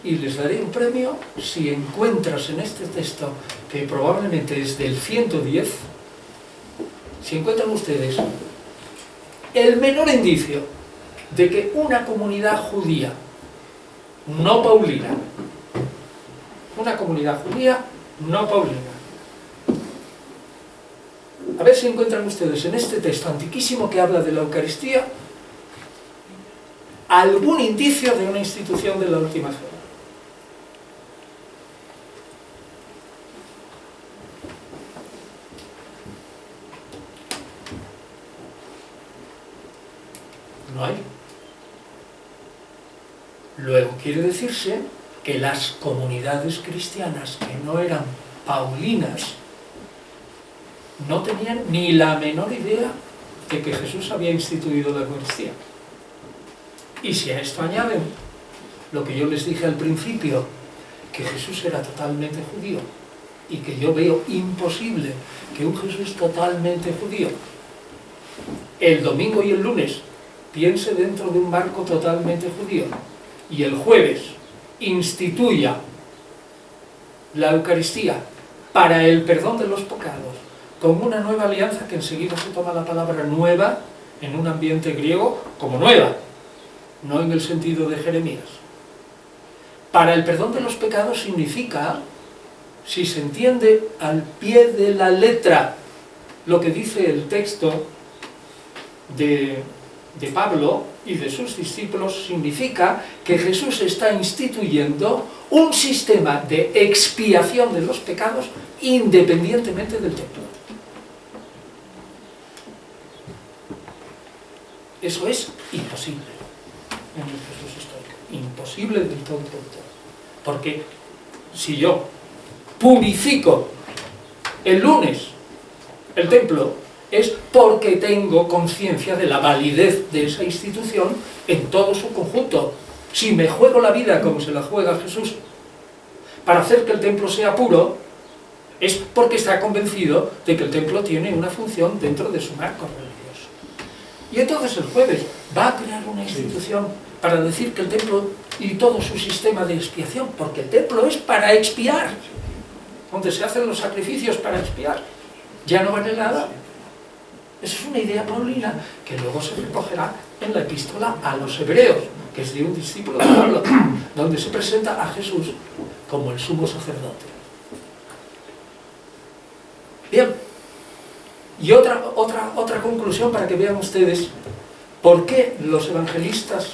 y les daré un premio si encuentras en este texto, que probablemente es del 110, si encuentran ustedes el menor indicio de que una comunidad judía no paulina, una comunidad judía no paulina, a ver si encuentran ustedes en este texto antiquísimo que habla de la Eucaristía algún indicio de una institución de la última cena. No hay. Luego quiere decirse que las comunidades cristianas que no eran paulinas no tenían ni la menor idea de que Jesús había instituido la Eucaristía. Y si a esto añaden lo que yo les dije al principio, que Jesús era totalmente judío y que yo veo imposible que un Jesús totalmente judío el domingo y el lunes piense dentro de un marco totalmente judío y el jueves instituya la Eucaristía para el perdón de los pecados con una nueva alianza, que enseguida se toma la palabra nueva en un ambiente griego como nueva, no en el sentido de Jeremías. Para el perdón de los pecados significa, si se entiende al pie de la letra lo que dice el texto de Pablo y de sus discípulos, significa que Jesús está instituyendo un sistema de expiación de los pecados independientemente del templo. Eso es imposible en el Jesús histórico, imposible del todo. Porque si yo purifico el lunes el templo, es porque tengo conciencia de la validez de esa institución en todo su conjunto. Si me juego la vida como se la juega Jesús para hacer que el templo sea puro, es porque está convencido de que el templo tiene una función dentro de su marco religioso. Y entonces el jueves va a crear una institución para decir que el templo y todo su sistema de expiación, porque el templo es para expiar, donde se hacen los sacrificios para expiar, ya no vale nada Esa es una idea paulina que luego se recogerá en la epístola a los hebreos, que es de un discípulo de Pablo, donde se presenta a Jesús como el sumo sacerdote. Bien, y otra conclusión para que vean ustedes por qué los evangelistas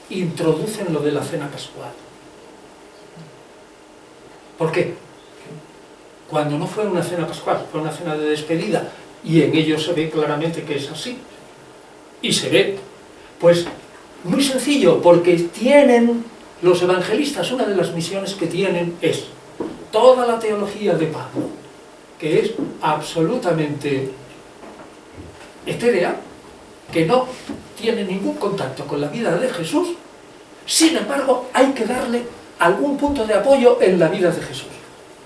introducen lo de la cena pascual. ¿Por qué? Cuando no fue una cena pascual, fue una cena de despedida, y en ello se ve claramente que es así. Y se ve, pues, muy sencillo, porque tienen los evangelistas, una de las misiones que tienen es toda la teología de Pablo, que es absolutamente etérea, que no tiene ningún contacto con la vida de Jesús. Sin embargo, hay que darle algún punto de apoyo en la vida de Jesús.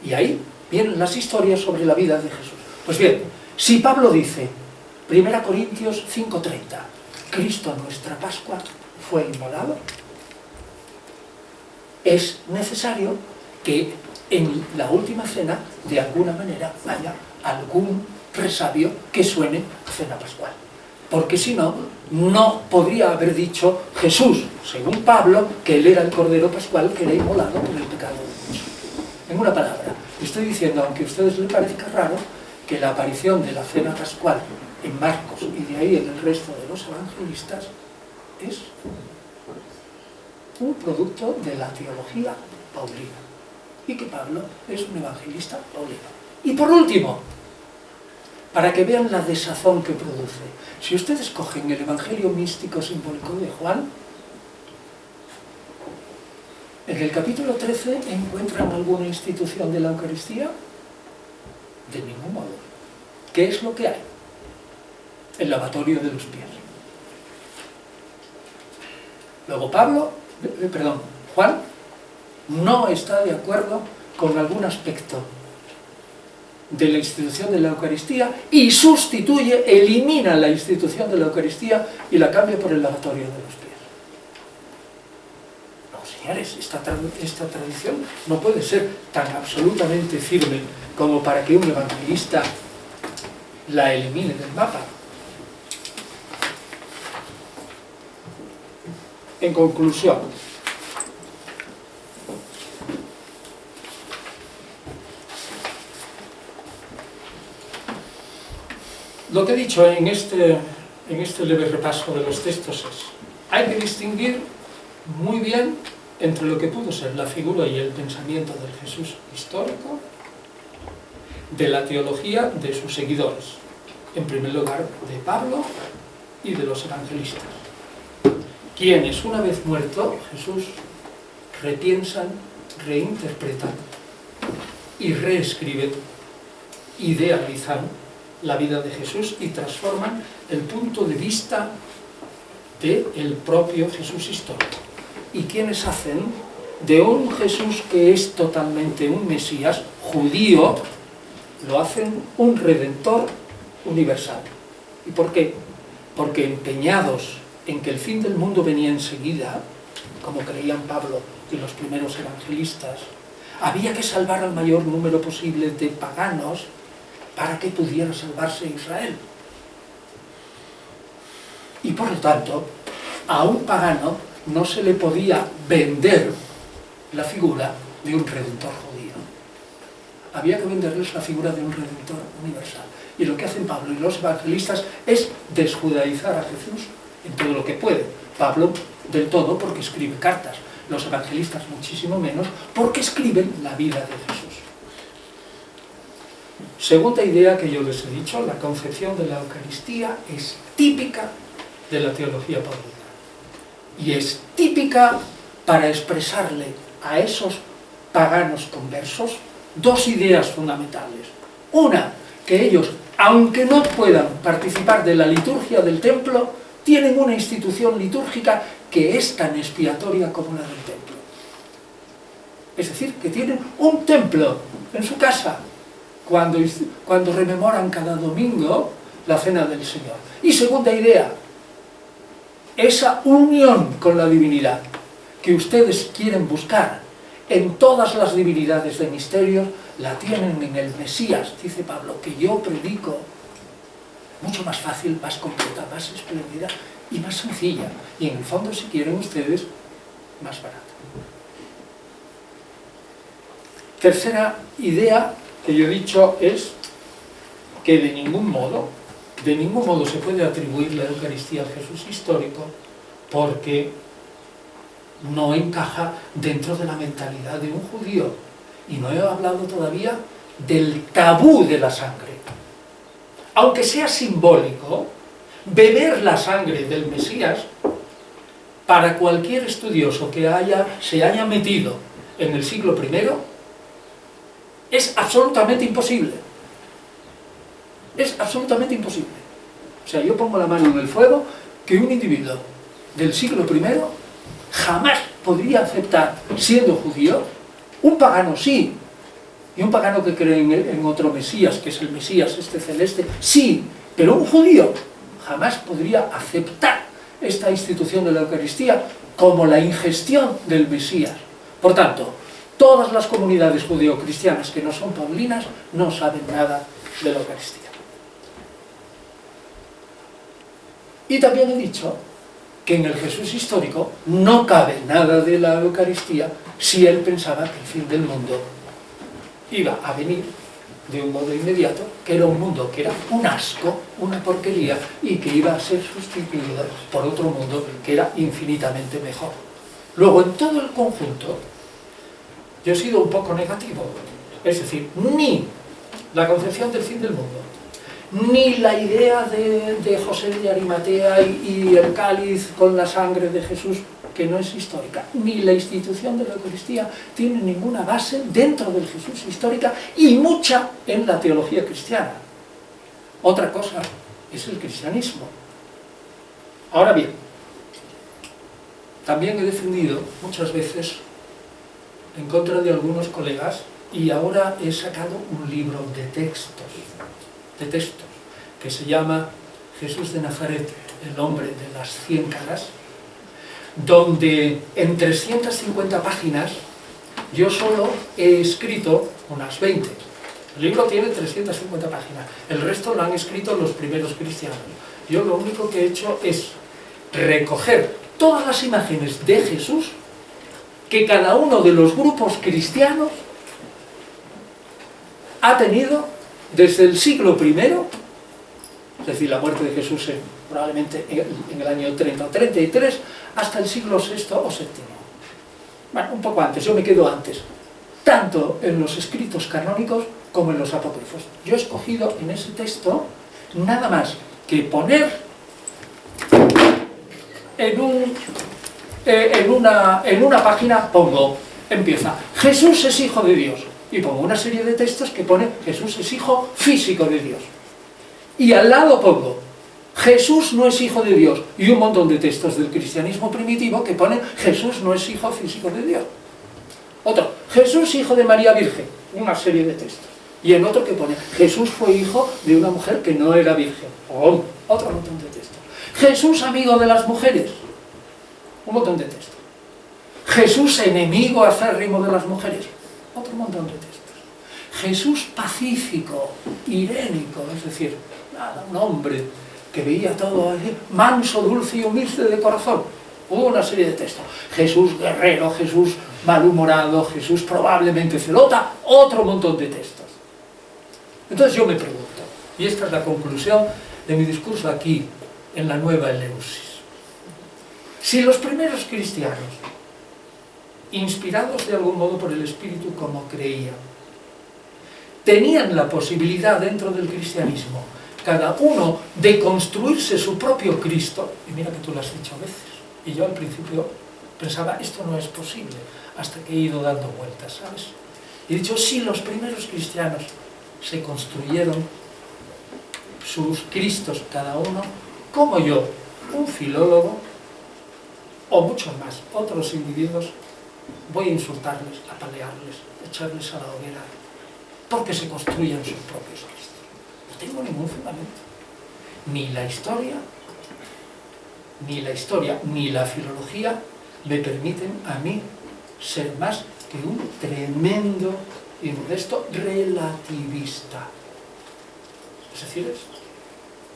Y ahí vienen las historias sobre la vida de Jesús. Pues bien, si Pablo dice, 1 Corintios 5:30, Cristo nuestra Pascua fue inmolado, es necesario que en la última cena, de alguna manera, haya algún resabio que suene a cena pascual. Porque si no, no podría haber dicho Jesús, según Pablo, que él era el Cordero Pascual que era inmolado por el pecado de muchos. En una palabra, estoy diciendo, aunque a ustedes les parezca raro, que la aparición de la cena pascual en Marcos y de ahí en el resto de los evangelistas es un producto de la teología paulina, y que Pablo es un evangelista paulino. Y por último, para que vean la desazón que produce, si ustedes cogen el Evangelio místico simbólico de Juan, en el capítulo 13 encuentran alguna institución de la Eucaristía. De ningún modo. ¿Qué es lo que hay? El lavatorio de los pies. Luego Juan no está de acuerdo con algún aspecto de la institución de la Eucaristía y elimina la institución de la Eucaristía y la cambia por el lavatorio de los pies. No, señores, esta tradición no puede ser tan absolutamente firme como para que un evangelista la elimine del mapa. En conclusión, lo que he dicho en este leve repaso de los textos es, hay que distinguir muy bien entre lo que pudo ser la figura y el pensamiento del Jesús histórico de la teología de sus seguidores, en primer lugar de Pablo y de los evangelistas, quienes una vez muerto Jesús repiensan, reinterpretan y reescriben, idealizan la vida de Jesús y transforman el punto de vista del propio Jesús histórico. Y quienes hacen de un Jesús que es totalmente un Mesías judío, lo hacen un Redentor universal. ¿Y por qué? Porque empeñados en que el fin del mundo venía enseguida, como creían Pablo y los primeros evangelistas, había que salvar al mayor número posible de paganos para que pudiera salvarse Israel. Y por lo tanto, a un pagano no se le podía vender la figura de un Redentor judío. Había que venderles la figura de un Redentor universal. Y lo que hacen Pablo y los evangelistas es desjudaizar a Jesús en todo lo que puede. Pablo del todo porque escribe cartas, los evangelistas muchísimo menos porque escriben la vida de Jesús. Segunda idea que yo les he dicho, la concepción de la Eucaristía es típica de la teología paulina. Y es típica para expresarle a esos paganos conversos dos ideas fundamentales. Una, que ellos, aunque no puedan participar de la liturgia del templo, tienen una institución litúrgica que es tan expiatoria como la del templo. Es decir, que tienen un templo en su casa cuando rememoran cada domingo la cena del Señor. Y segunda idea, esa unión con la divinidad que ustedes quieren buscar en todas las divinidades de misterios, la tienen en el Mesías, dice Pablo, que yo predico. mucho más fácil, más completa, más espléndida y más sencilla. Y en el fondo, si quieren ustedes, más barata. Tercera idea que yo he dicho es que de ningún modo se puede atribuir la Eucaristía al Jesús histórico, porque no encaja dentro de la mentalidad de un judío. Y no he hablado todavía del tabú de la sangre. Aunque sea simbólico, beber la sangre del Mesías, para cualquier estudioso que se haya metido en el siglo I, es absolutamente imposible. Es absolutamente imposible. O sea, yo pongo la mano en el fuego que un individuo del siglo I jamás podría aceptar, siendo judío, un pagano sí, y un pagano que cree en otro Mesías, que es el Mesías este celeste, sí, pero un judío jamás podría aceptar esta institución de la Eucaristía como la ingestión del Mesías. Por tanto, todas las comunidades judeocristianas que no son paulinas no saben nada de la Eucaristía. Y también he dicho que en el Jesús histórico no cabe nada de la Eucaristía si él pensaba que el fin del mundo iba a venir de un modo inmediato, que era un mundo que era un asco, una porquería, y que iba a ser sustituido por otro mundo que era infinitamente mejor. Luego, en todo el conjunto, yo he sido un poco negativo. Es decir, ni la concepción del fin del mundo, ni la idea de José de Arimatea y el cáliz con la sangre de Jesús, que no es histórica, ni la institución de la Eucaristía tiene ninguna base dentro del Jesús histórica, y mucha en la teología cristiana. Otra cosa es el cristianismo. Ahora bien, también he defendido muchas veces en contra de algunos colegas, y ahora he sacado un libro de textos, que se llama Jesús de Nazaret, el hombre de las 100 caras, donde en 350 páginas yo solo he escrito unas 20. El libro tiene 350 páginas, el resto lo han escrito los primeros cristianos. Yo lo único que he hecho es recoger todas las imágenes de Jesús que cada uno de los grupos cristianos ha tenido desde el siglo I, es decir, la muerte de Jesús probablemente en el año 30 o 33, hasta el siglo VI o VII. Bueno, un poco antes, yo me quedo antes, tanto en los escritos canónicos como en los apócrifos. Yo he escogido en ese texto nada más que poner en una página, empieza, Jesús es hijo de Dios, y pongo una serie de textos que pone Jesús es hijo físico de Dios. Y al lado pongo Jesús no es hijo de Dios, y un montón de textos del cristianismo primitivo que ponen Jesús no es hijo físico de Dios. Otro, Jesús hijo de María Virgen, una serie de textos. Y en otro que pone Jesús fue hijo de una mujer que no era virgen. Otro montón de textos. Jesús amigo de las mujeres, un montón de textos. Jesús enemigo acérrimo de las mujeres, otro montón de textos. Jesús pacífico, irénico, es decir, un hombre que veía todo manso, dulce y humilde de corazón. Hubo una serie de textos. Jesús guerrero, Jesús malhumorado, Jesús probablemente celota, otro montón de textos. Entonces yo me pregunto, y esta es la conclusión de mi discurso aquí en la Nueva Eleusis. Si los primeros cristianos, inspirados de algún modo por el Espíritu como creían, tenían la posibilidad dentro del cristianismo, cada uno, de construirse su propio Cristo, y mira que tú lo has dicho a veces, y yo al principio pensaba, esto no es posible, hasta que he ido dando vueltas, ¿sabes? Y he dicho, si los primeros cristianos se construyeron sus Cristos cada uno, como yo, un filólogo, o muchos más, otros individuos, voy a insultarles, apalearles, echarles a la hoguera, porque se construyen sus propios Cristos. No tengo ningún fundamento. Ni la historia, ni la filología me permiten a mí ser más que un tremendo y modesto relativista. Es decir,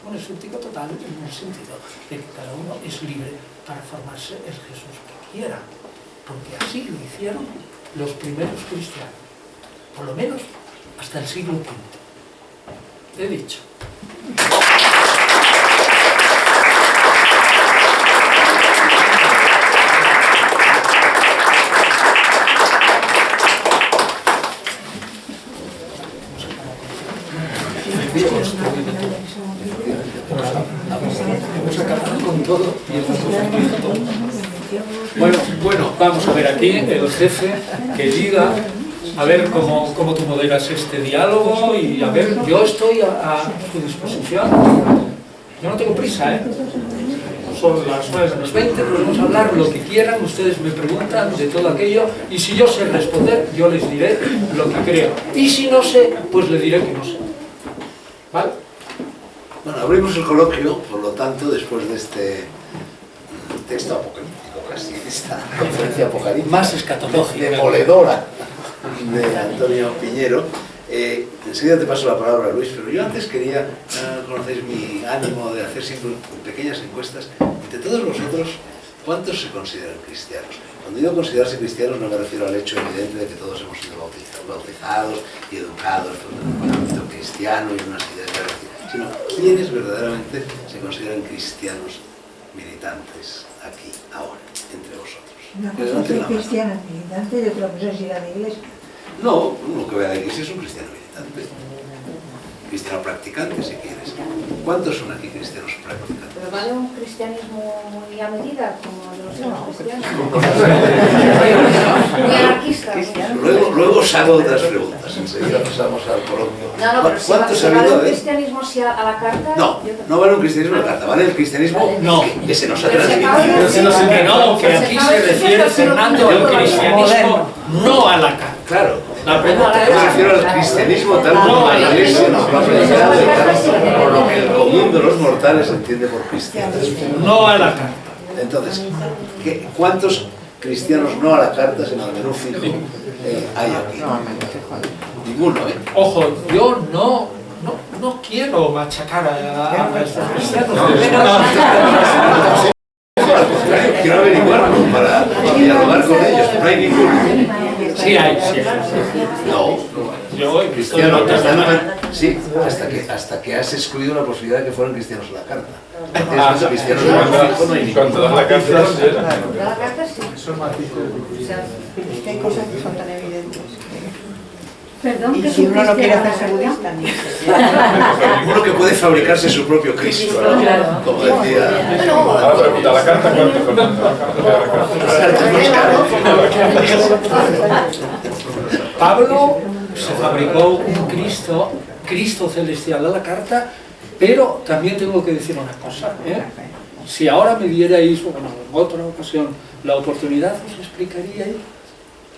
Un escéptico total en el sentido de que cada uno es libre para formarse el Jesús que quiera, porque así lo hicieron los primeros cristianos, por lo menos hasta el siglo V. He dicho. Vamos a acabar con todo y bueno, vamos a ver aquí el jefe que diga, a ver cómo tú moderas este diálogo y a ver, yo estoy a tu disposición. Yo no tengo prisa, ¿eh? Son las 9:20, podemos hablar lo que quieran, ustedes me preguntan de todo aquello y si yo sé responder, yo les diré lo que creo. Y si no sé, pues les diré que no sé. ¿Vale? Bueno, abrimos el coloquio, por lo tanto, después de este texto apocalíptico, casi, esta conferencia apocalíptica Más escatológica. demoledora de Antonio Piñero. Enseguida te paso la palabra, Luis, pero yo antes quería, conocéis mi ánimo de hacer siempre pequeñas encuestas. Entre todos vosotros, ¿cuántos se consideran cristianos? Cuando digo considerarse cristianos no me refiero al hecho evidente de que todos hemos sido bautizados y educados en un ámbito cristiano y unas ideas de religión, sino quiénes verdaderamente se consideran cristianos militantes aquí, ahora, entre vosotros. Una cosa es ser cristiano militante y otra cosa es ir a la iglesia. No, uno que vaya a la iglesia es un cristiano militante. Cristiano practicante, si quieres. ¿Cuántos son aquí cristianos practicantes? Pero vale un cristianismo muy a medida, como de los demás cristianos. Muy anarquista. Luego os hago otras preguntas. Enseguida pasamos al coloquio. No, pero si ¿Cuántos ha vale habido un de...? cristianismo así a la carta... No, no vale un cristianismo a la carta, vale el cristianismo No. que se nos ha Pero se transmitido. acaba de- Que no, que aquí se refiere, Fernando, al cristianismo no a la carta. Claro. La pregunta Yo me es... refiero al cristianismo tal como la iglesia nos va predicando y tal, por lo que el común de los mortales entiende por cristianismo. No a la carta. Entonces, ¿cuántos cristianos no a la carta, sino al menú fijo hay aquí? Ninguno, ¿eh? Ojo, yo no quiero machacar a estos cristianos. Al contrario, quiero averiguarlo para dialogar con ellos, no hay ninguno. Sí hay. No, Yo he cristiano, cristiano. sí, hasta que has excluido la posibilidad de que fueran cristianos a la carta. Cristianos a la fijo no hay ninguno. Cuando das la carta, La carta sí. Es que hay cosas que son tan evidentes. Perdón, Y que si es un uno no quiere cristiano, hacerse ¿verdad? budista, ni Uno que puede fabricarse su propio Cristo, ¿no? Como decía. ahora pregunta la carta, ¿cuánto con la carta? Pablo se fabricó un Cristo celestial a la carta, pero también tengo que decir una cosa, ¿eh? Si ahora me dierais, bueno, en otra ocasión, la oportunidad, os explicaría,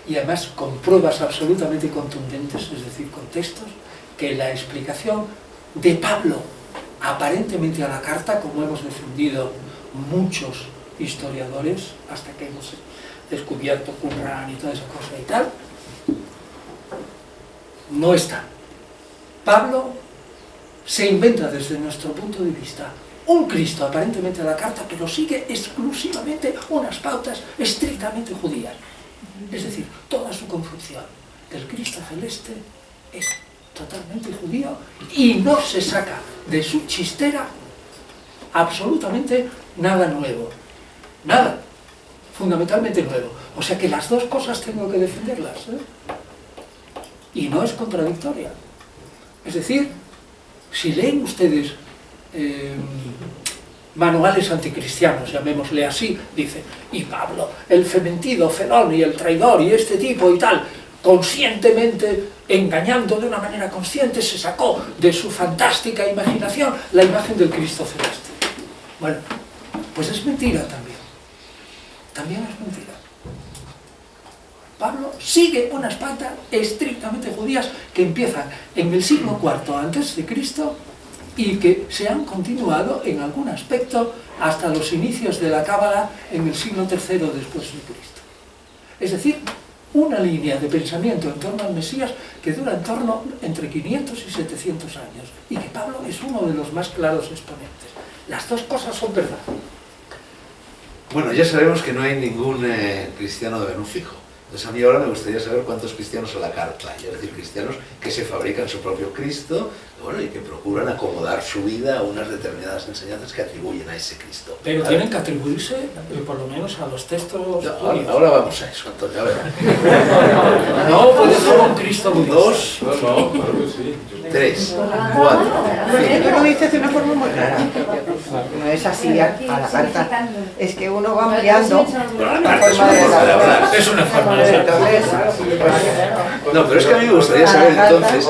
y además con pruebas absolutamente contundentes, es decir, con textos, que la explicación de Pablo, aparentemente a la carta, como hemos defendido muchos historiadores, hasta que hemos descubierto Qumran y toda esa cosa y tal, no está. Pablo se inventa desde nuestro punto de vista un Cristo aparentemente a la carta, pero sigue exclusivamente unas pautas estrictamente judías. Es decir, toda su concepción del Cristo celeste es totalmente judío y no se saca de su chistera absolutamente nada nuevo. Nada. Fundamentalmente nuevo. O sea que las dos cosas tengo que defenderlas, ¿eh? Y no es contradictoria. Es decir, si leen ustedes manuales anticristianos, llamémosle así, dice, y Pablo, el fementido, Felón y el traidor y este tipo y tal, conscientemente, engañando de una manera consciente, se sacó de su fantástica imaginación la imagen del Cristo celeste. Bueno, pues es mentira también. También es mentira. Pablo sigue unas pautas estrictamente judías que empiezan en el siglo IV antes de Cristo y que se han continuado en algún aspecto hasta los inicios de la Cábala en el siglo III después de Cristo. Es decir, una línea de pensamiento en torno al Mesías que dura en torno entre 500 y 700 años, y que Pablo es uno de los más claros exponentes. Las dos cosas son verdad. Bueno, ya sabemos que no hay ningún cristiano de menú fijo. Entonces a mí ahora me gustaría saber cuántos cristianos a la carta hay, es decir, cristianos que se fabrican su propio Cristo, bueno, y que procuran acomodar su vida a unas determinadas enseñanzas que atribuyen a ese Cristo. Pero tienen que atribuirse, por lo menos, a los textos judíos. Ahora vamos a eso, Antonio, a ver. No puede ser un Cristo budista. 2, No, no, claro que sí. 3, 4, Pero lo dices de una forma muy clara. No es así a la carta. Es que uno va ampliando Bueno, la la carta es forma una de forma de hablar. Es una forma de Entonces, No, pero es que a mí me gustaría saber entonces,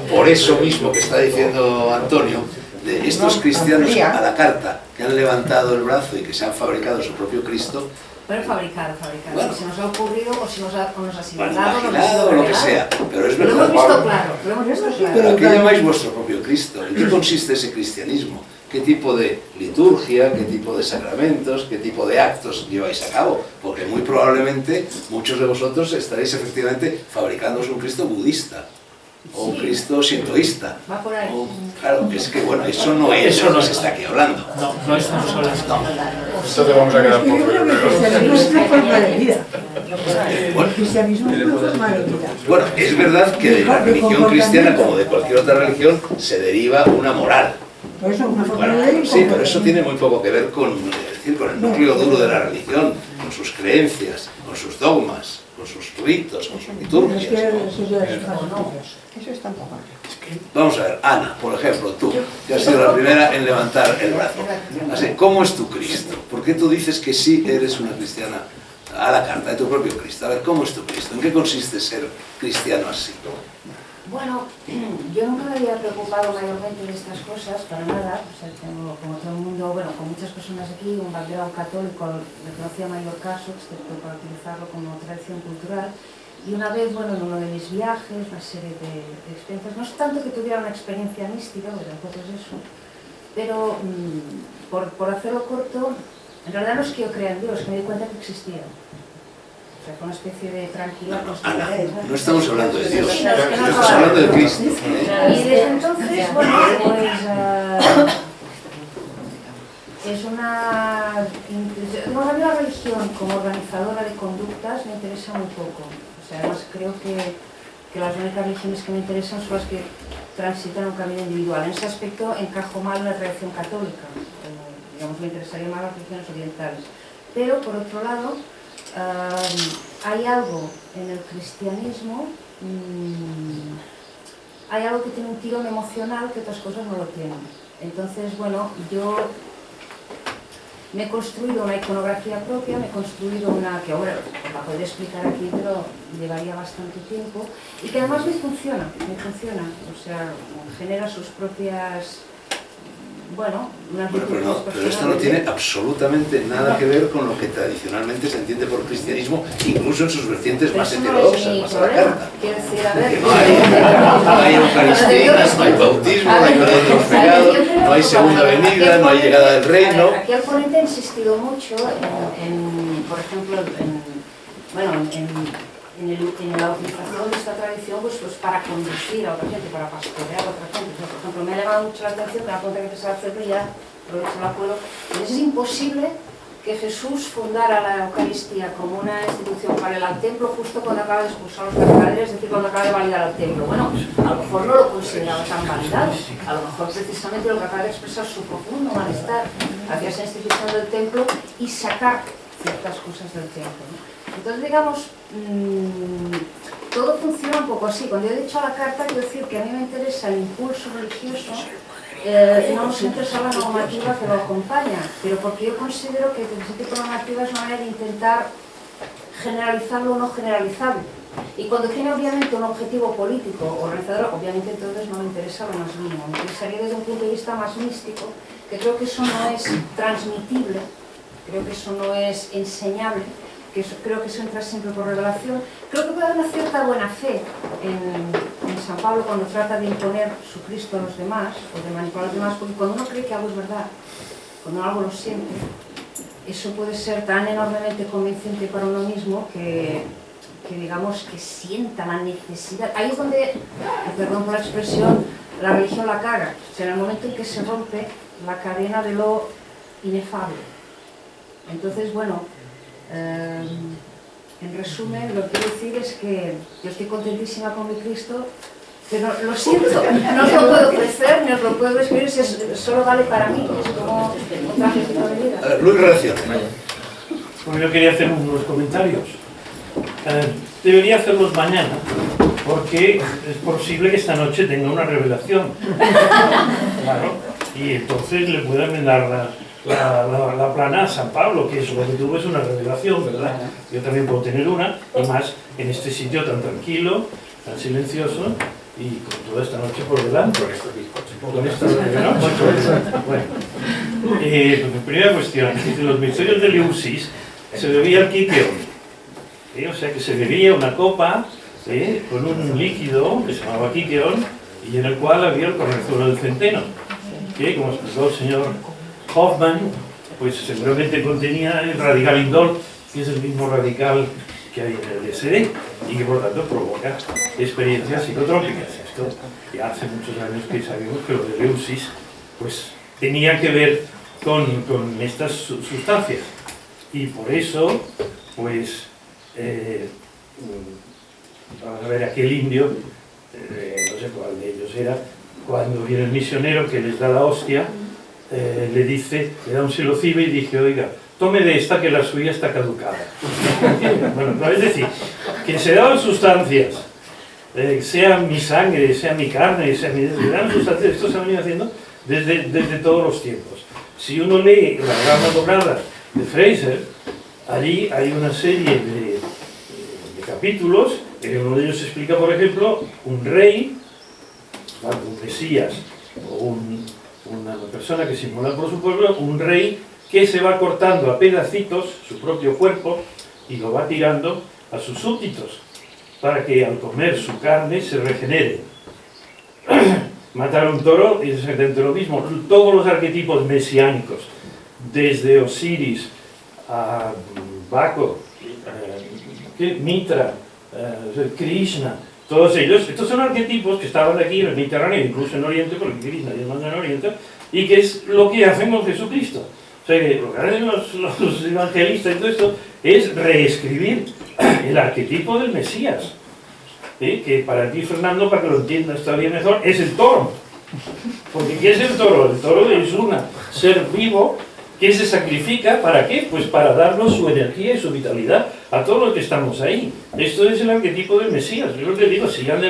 por eso mismo que está diciendo Antonio, de estos cristianos a la carta que han levantado el brazo y que se han fabricado su propio Cristo, Pero fabricado. Bueno. Si nos ha ocurrido o si nos ha sido bueno, dado, imaginado o lo que sea, pero es Lo hemos verdad. visto claro, lo hemos visto claro. ¿Pero qué llamáis vuestro propio Cristo? ¿En qué consiste ese cristianismo? ¿Qué tipo de liturgia, qué tipo de sacramentos, qué tipo de actos lleváis a cabo? Porque muy probablemente muchos de vosotros estaréis efectivamente fabricándoos un Cristo budista o un Sí. Cristo sintoísta. Va por ahí. Claro, que es que bueno, eso no es lo que se está aquí hablando. No, no estamos hablando. Entonces vamos a quedar por Yo creo que el cristianismo es una forma de vida. Bueno, El cristianismo es una forma de vida. bueno, es verdad que de la religión cristiana, como de cualquier otra religión, se deriva una moral. Por eso una forma Bueno, de vida. sí, pero eso tiene muy poco que ver con, es decir, con el núcleo duro de la religión, con sus creencias, con sus dogmas, con sus ritos, con sus Es liturgias. que ¿no? eso ya es más cosas. eso es tampoco. Vamos a ver, Ana, por ejemplo, tú, que has sido la primera en levantar el brazo. Así, ¿cómo es tu Cristo? ¿Por qué tú dices que sí eres una cristiana a la carta de tu propio Cristo? A ver, ¿cómo es tu Cristo? ¿En qué consiste ser cristiano así? Bueno, yo nunca me había preocupado mayormente de estas cosas, para nada. O sea, tengo, como todo el mundo, bueno, con muchas personas aquí, un background católico, le conocía mayor caso, excepto para utilizarlo como tradición cultural. Y una vez, bueno, en uno de mis viajes, una serie de experiencias, no es tanto que tuviera una experiencia mística, porque tampoco es eso, pero por hacerlo corto, en realidad no es que yo crea en Dios, que me di cuenta que existía. O sea, fue una especie de tranquila Ana, constatación. no estamos hablando de Dios, Sí, no, es que no estamos hablando de Cristo. Y desde entonces, bueno, pues es una... Digamos, a mí la religión como organizadora de conductas me interesa muy poco. O sea, además creo que las únicas religiones que me interesan son las que transitan un camino individual. En ese aspecto encajo mal en la tradición católica. Digamos, me interesaría más las religiones orientales. Pero, por otro lado, hay algo en el cristianismo, hay algo que tiene un tirón emocional que otras cosas no lo tienen. Entonces, bueno, yo me he construido una iconografía propia, me he construido una que ahora la podría explicar aquí, pero llevaría bastante tiempo, y que además me funciona, o sea, genera sus propias... Bueno, unas Pero esto no tiene absolutamente nada que ver con lo que tradicionalmente se entiende por cristianismo, incluso en sus vertientes más heterodoxas, más a la carta. Quiero decir, a ver... No hay Eucaristía, no hay bautismo, no hay perdón de los pecados, no hay segunda venida, no hay llegada del reino. Aquí el ponente ha insistido mucho por ejemplo, en la utilización de esta tradición pues para conducir a otra gente, para pastorear a otra gente. Por ejemplo, me ha llamado mucho la atención, me da cuenta que empezar a hacerlo y ya aprovecho el acuerdo. Es imposible que Jesús fundara la Eucaristía como una institución paralela al templo justo cuando acaba de expulsar a los mercaderes, es decir, cuando acaba de validar al templo. Bueno, a lo mejor no lo consideraba tan validado, a lo mejor precisamente lo que acaba de expresar su profundo malestar hacia esa institución del templo y sacar ciertas cosas del templo, ¿no? Entonces, digamos, todo funciona un poco así. Cuando yo he dicho a la carta, quiero decir que a mí me interesa el impulso religioso, no siempre es la normativa que lo acompaña, pero porque yo considero que ese tipo de normativa es una manera de intentar generalizar lo no generalizable. Y cuando tiene obviamente un objetivo político organizador, obviamente entonces no me interesa lo más mínimo. Me interesaría desde un punto de vista más místico, que creo que eso no es transmitible, creo que eso no es enseñable, creo que eso entra siempre por revelación. Creo que puede haber una cierta buena fe en San Pablo cuando trata de imponer su Cristo a los demás, o de manipular a los demás, porque cuando uno cree que algo es verdad, cuando algo lo siente, eso puede ser tan enormemente convincente para uno mismo que digamos que sienta la necesidad. Ahí es donde, perdón por la expresión, la religión la caga. O sea, en el momento en que se rompe la cadena de lo inefable. Entonces, bueno, en resumen, lo que quiero decir es que yo estoy contentísima con mi Cristo, pero lo siento, no os lo puedo ofrecer, ni os lo puedo escribir, solo vale para mí, es como un trajecito de vida. A ver, Luis reacciona. Bueno, yo quería hacer unos comentarios. Debería hacerlos mañana, porque es posible que esta noche tenga una revelación. Claro, y entonces le pueda enmendar la plana a San Pablo, que es lo que tuvo, es una revelación, ¿verdad? Yo también puedo tener una, y más en este sitio tan tranquilo, tan silencioso, y con toda esta noche por delante. Con esta noche por delante. Bueno, primera cuestión, dice, los misterios de Eleusis se bebía el Kikeon. O sea que se bebía una copa con un líquido que se llamaba Kikeon y en el cual había el corrector del centeno, que, como explicó el señor Hoffman, pues seguramente contenía el radical indol, que es el mismo radical que hay en el LSD y que por tanto provoca experiencias psicotrópicas. Esto ya hace muchos años que sabemos que lo de Eleusis pues tenía que ver con estas sustancias y por eso pues vamos a ver, aquel indio, no sé cuál de ellos era, cuando viene el misionero que les da la hostia, le dice, le da un silocibe y dice, oiga, tome de esta que la suya está caducada. Bueno, es decir, que se daban sustancias, sea mi sangre, sea mi carne, sea mi... Se daban sustancias, esto se ha venido haciendo desde todos los tiempos. Si uno lee la Gama Dorada de Fraser, allí hay una serie de capítulos, en uno de ellos se explica, por ejemplo, un rey, un mesías, o una persona que se inmola por su pueblo, un rey que se va cortando a pedacitos su propio cuerpo y lo va tirando a sus súbditos, para que al comer su carne se regenere. Matar a un toro es exactamente lo mismo. Todos los arquetipos mesiánicos, desde Osiris a Baco, Mitra, Krishna, todos ellos, estos son arquetipos que estaban aquí en el Mediterráneo, incluso en Oriente, porque Krishna ya manda en Oriente, y que es lo que hacen con Jesucristo. O sea que lo que hacen los evangelistas y todo esto es reescribir el arquetipo del Mesías, que para ti, Fernando, para que lo entiendas todavía mejor, es el toro. Porque ¿qué es el toro? El toro es un ser vivo que se sacrifica, ¿para qué? Pues para darnos su energía y su vitalidad a todos los que estamos ahí. Esto es el arquetipo del Mesías. Yo lo que digo, si ya me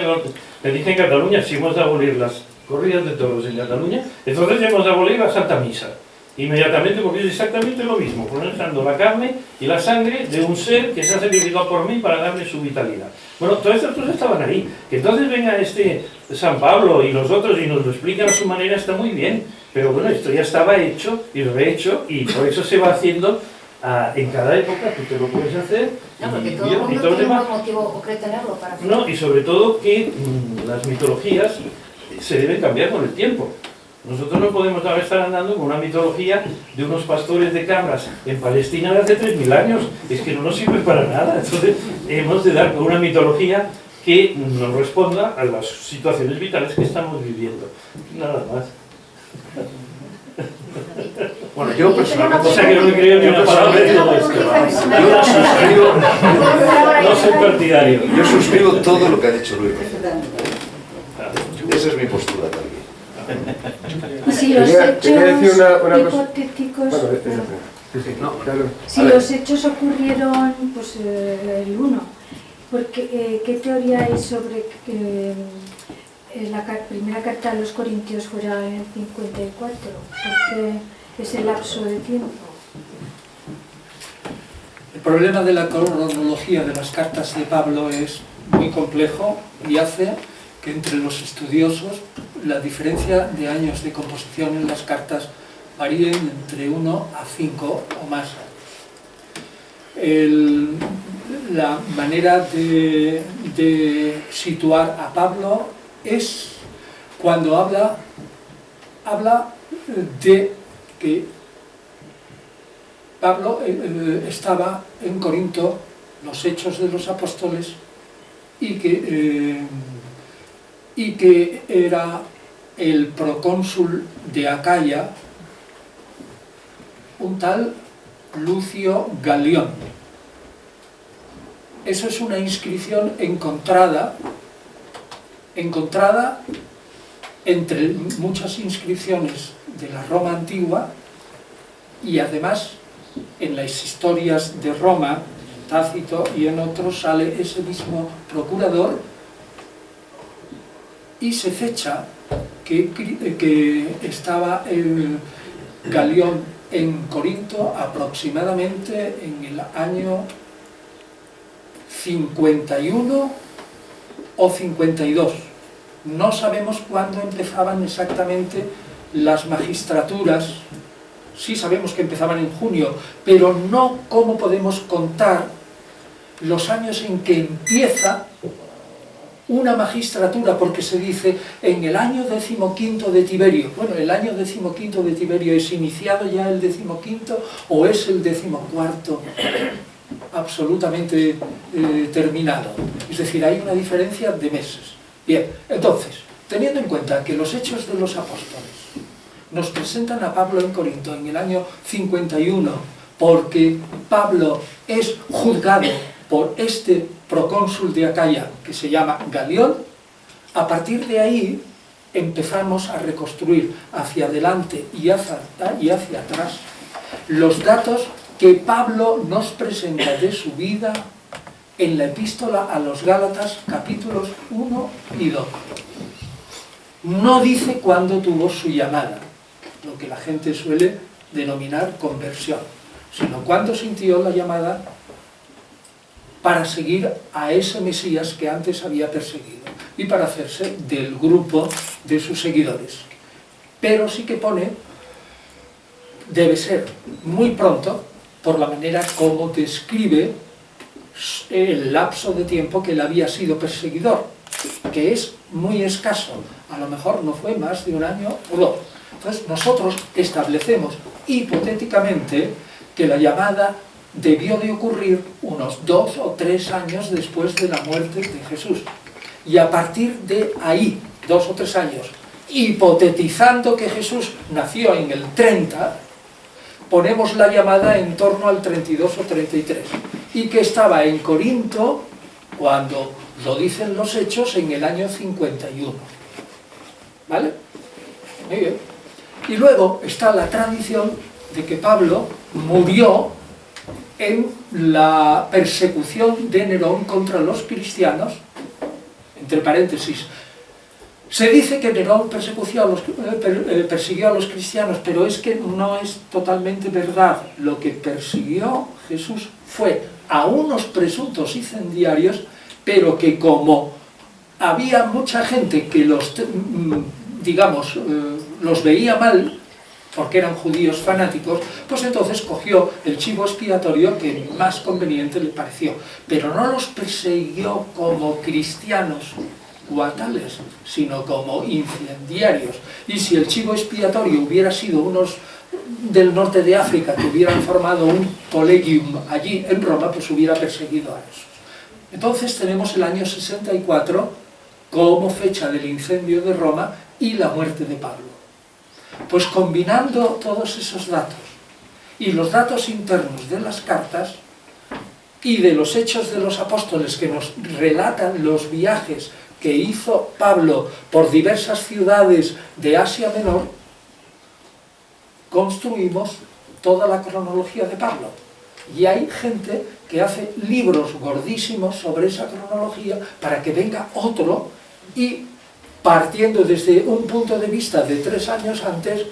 dije en Cataluña, si hemos de abolir las corridas de toros en Cataluña, entonces hemos de abolir la Santa Misa. Inmediatamente, porque es exactamente lo mismo, poniendo la carne y la sangre de un ser que se ha sacrificado por mí para darme su vitalidad. Bueno, todas estas cosas estaban ahí. Que entonces venga este San Pablo y los otros y nos lo explican a su manera está muy bien, pero bueno, esto ya estaba hecho y rehecho y por eso se va haciendo en cada época, tú te lo puedes hacer. No, porque todo el mundo tiene un motivo o cree tenerlo para hacerlo. No, y sobre todo que las mitologías se deben cambiar con el tiempo. Nosotros no podemos ahora estar andando con una mitología de unos pastores de cabras en Palestina de hace 3000 años. Es que no nos sirve para nada. Entonces hemos de dar con una mitología que nos responda a las situaciones vitales que estamos viviendo. Nada más. Bueno, yo personalmente... O sea que no me creo ni una palabra de todo esto. No soy partidario. Yo suscribo todo lo que ha dicho Luis. Esa es mi postura también. Si los hechos hipotéticos, si los hechos ocurrieron, pues el 1, porque ¿qué teoría hay sobre que la primera carta a los Corintios fuera en 54? Porque ese lapso de tiempo. El problema de la cronología de las cartas de Pablo es muy complejo y hace que entre los estudiosos la diferencia de años de composición en las cartas varíen entre 1 a 5 o más. La manera de situar a Pablo es cuando habla de que Pablo estaba en Corinto los Hechos de los Apóstoles y que era el procónsul de Acaya, un tal Lucio Galión. Eso es una inscripción encontrada entre muchas inscripciones de la Roma antigua, y además en las historias de Roma, Tácito y en otros, sale ese mismo procurador y se fecha que estaba el Galión en Corinto aproximadamente en el año 51 o 52. No sabemos cuándo empezaban exactamente las magistraturas. Sí sabemos que empezaban en junio, pero no cómo podemos contar los años en que empieza una magistratura, porque se dice en el año 15 de Tiberio. Bueno, ¿el año 15 de Tiberio es iniciado ya el 15 o es el 14 absolutamente terminado? Es decir, hay una diferencia de meses. Bien, entonces, teniendo en cuenta que los Hechos de los Apóstoles nos presentan a Pablo en Corinto en el año 51, porque Pablo es juzgado por este procónsul de Acaya, que se llama Galión, a partir de ahí empezamos a reconstruir hacia adelante y hacia atrás los datos que Pablo nos presenta de su vida en la epístola a los Gálatas, capítulos 1 y 2. No dice cuándo tuvo su llamada, lo que la gente suele denominar conversión, sino cuándo sintió la llamada para seguir a ese Mesías que antes había perseguido y para hacerse del grupo de sus seguidores. Pero sí que pone, debe ser muy pronto, por la manera como describe el lapso de tiempo que él había sido perseguidor, que es muy escaso, a lo mejor no fue más de un año o dos. Entonces nosotros establecemos hipotéticamente que la llamada debió de ocurrir unos 2 o 3 años después de la muerte de Jesús, y a partir de ahí, 2 o 3 años, hipotetizando que Jesús nació en el 30, ponemos la llamada en torno al 32 o 33, y que estaba en Corinto, cuando lo dicen los Hechos, en el año 51. ¿Vale? Muy bien. Y luego está la tradición de que Pablo murió en la persecución de Nerón contra los cristianos, entre paréntesis. Se dice que Nerón persiguió a los cristianos, pero es que no es totalmente verdad. Lo que persiguió Jesús fue a unos presuntos incendiarios, pero que como había mucha gente que los veía mal, porque eran judíos fanáticos, pues entonces cogió el chivo expiatorio que más conveniente le pareció. Pero no los persiguió como cristianos o a tales, sino como incendiarios. Y si el chivo expiatorio hubiera sido unos del norte de África que hubieran formado un collegium allí en Roma, pues hubiera perseguido a esos. Entonces tenemos el año 64 como fecha del incendio de Roma y la muerte de Pablo. Pues combinando todos esos datos y los datos internos de las cartas y de los Hechos de los Apóstoles que nos relatan los viajes que hizo Pablo por diversas ciudades de Asia Menor, construimos toda la cronología de Pablo. Y hay gente que hace libros gordísimos sobre esa cronología para que venga otro y, partiendo desde un punto de vista de 3 años antes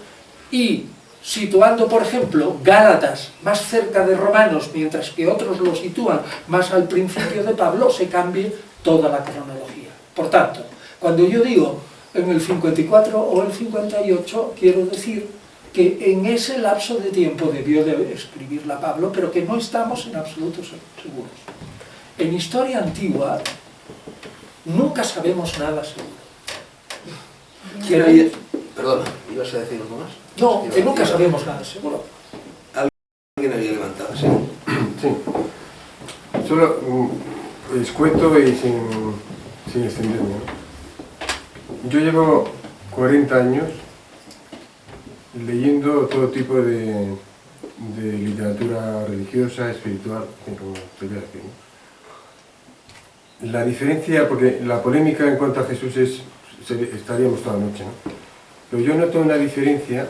y situando, por ejemplo, Gálatas más cerca de Romanos, mientras que otros lo sitúan más al principio de Pablo, se cambie toda la cronología. Por tanto, cuando yo digo en el 54 o el 58, quiero decir que en ese lapso de tiempo debió de escribirla Pablo, pero que no estamos en absoluto seguros. En historia antigua nunca sabemos nada seguro. Perdona, ¿ibas a decir algo más? No, que nunca sabemos nada seguro. Alguien había levantado, sí. Sí. solo escueto y sin extenderme, ¿no? Yo llevo 40 años leyendo todo tipo de literatura religiosa, espiritual, como te voy a decir, ¿no? La diferencia, porque la polémica en cuanto a Jesús estaríamos toda la noche, ¿no? Pero yo noto una diferencia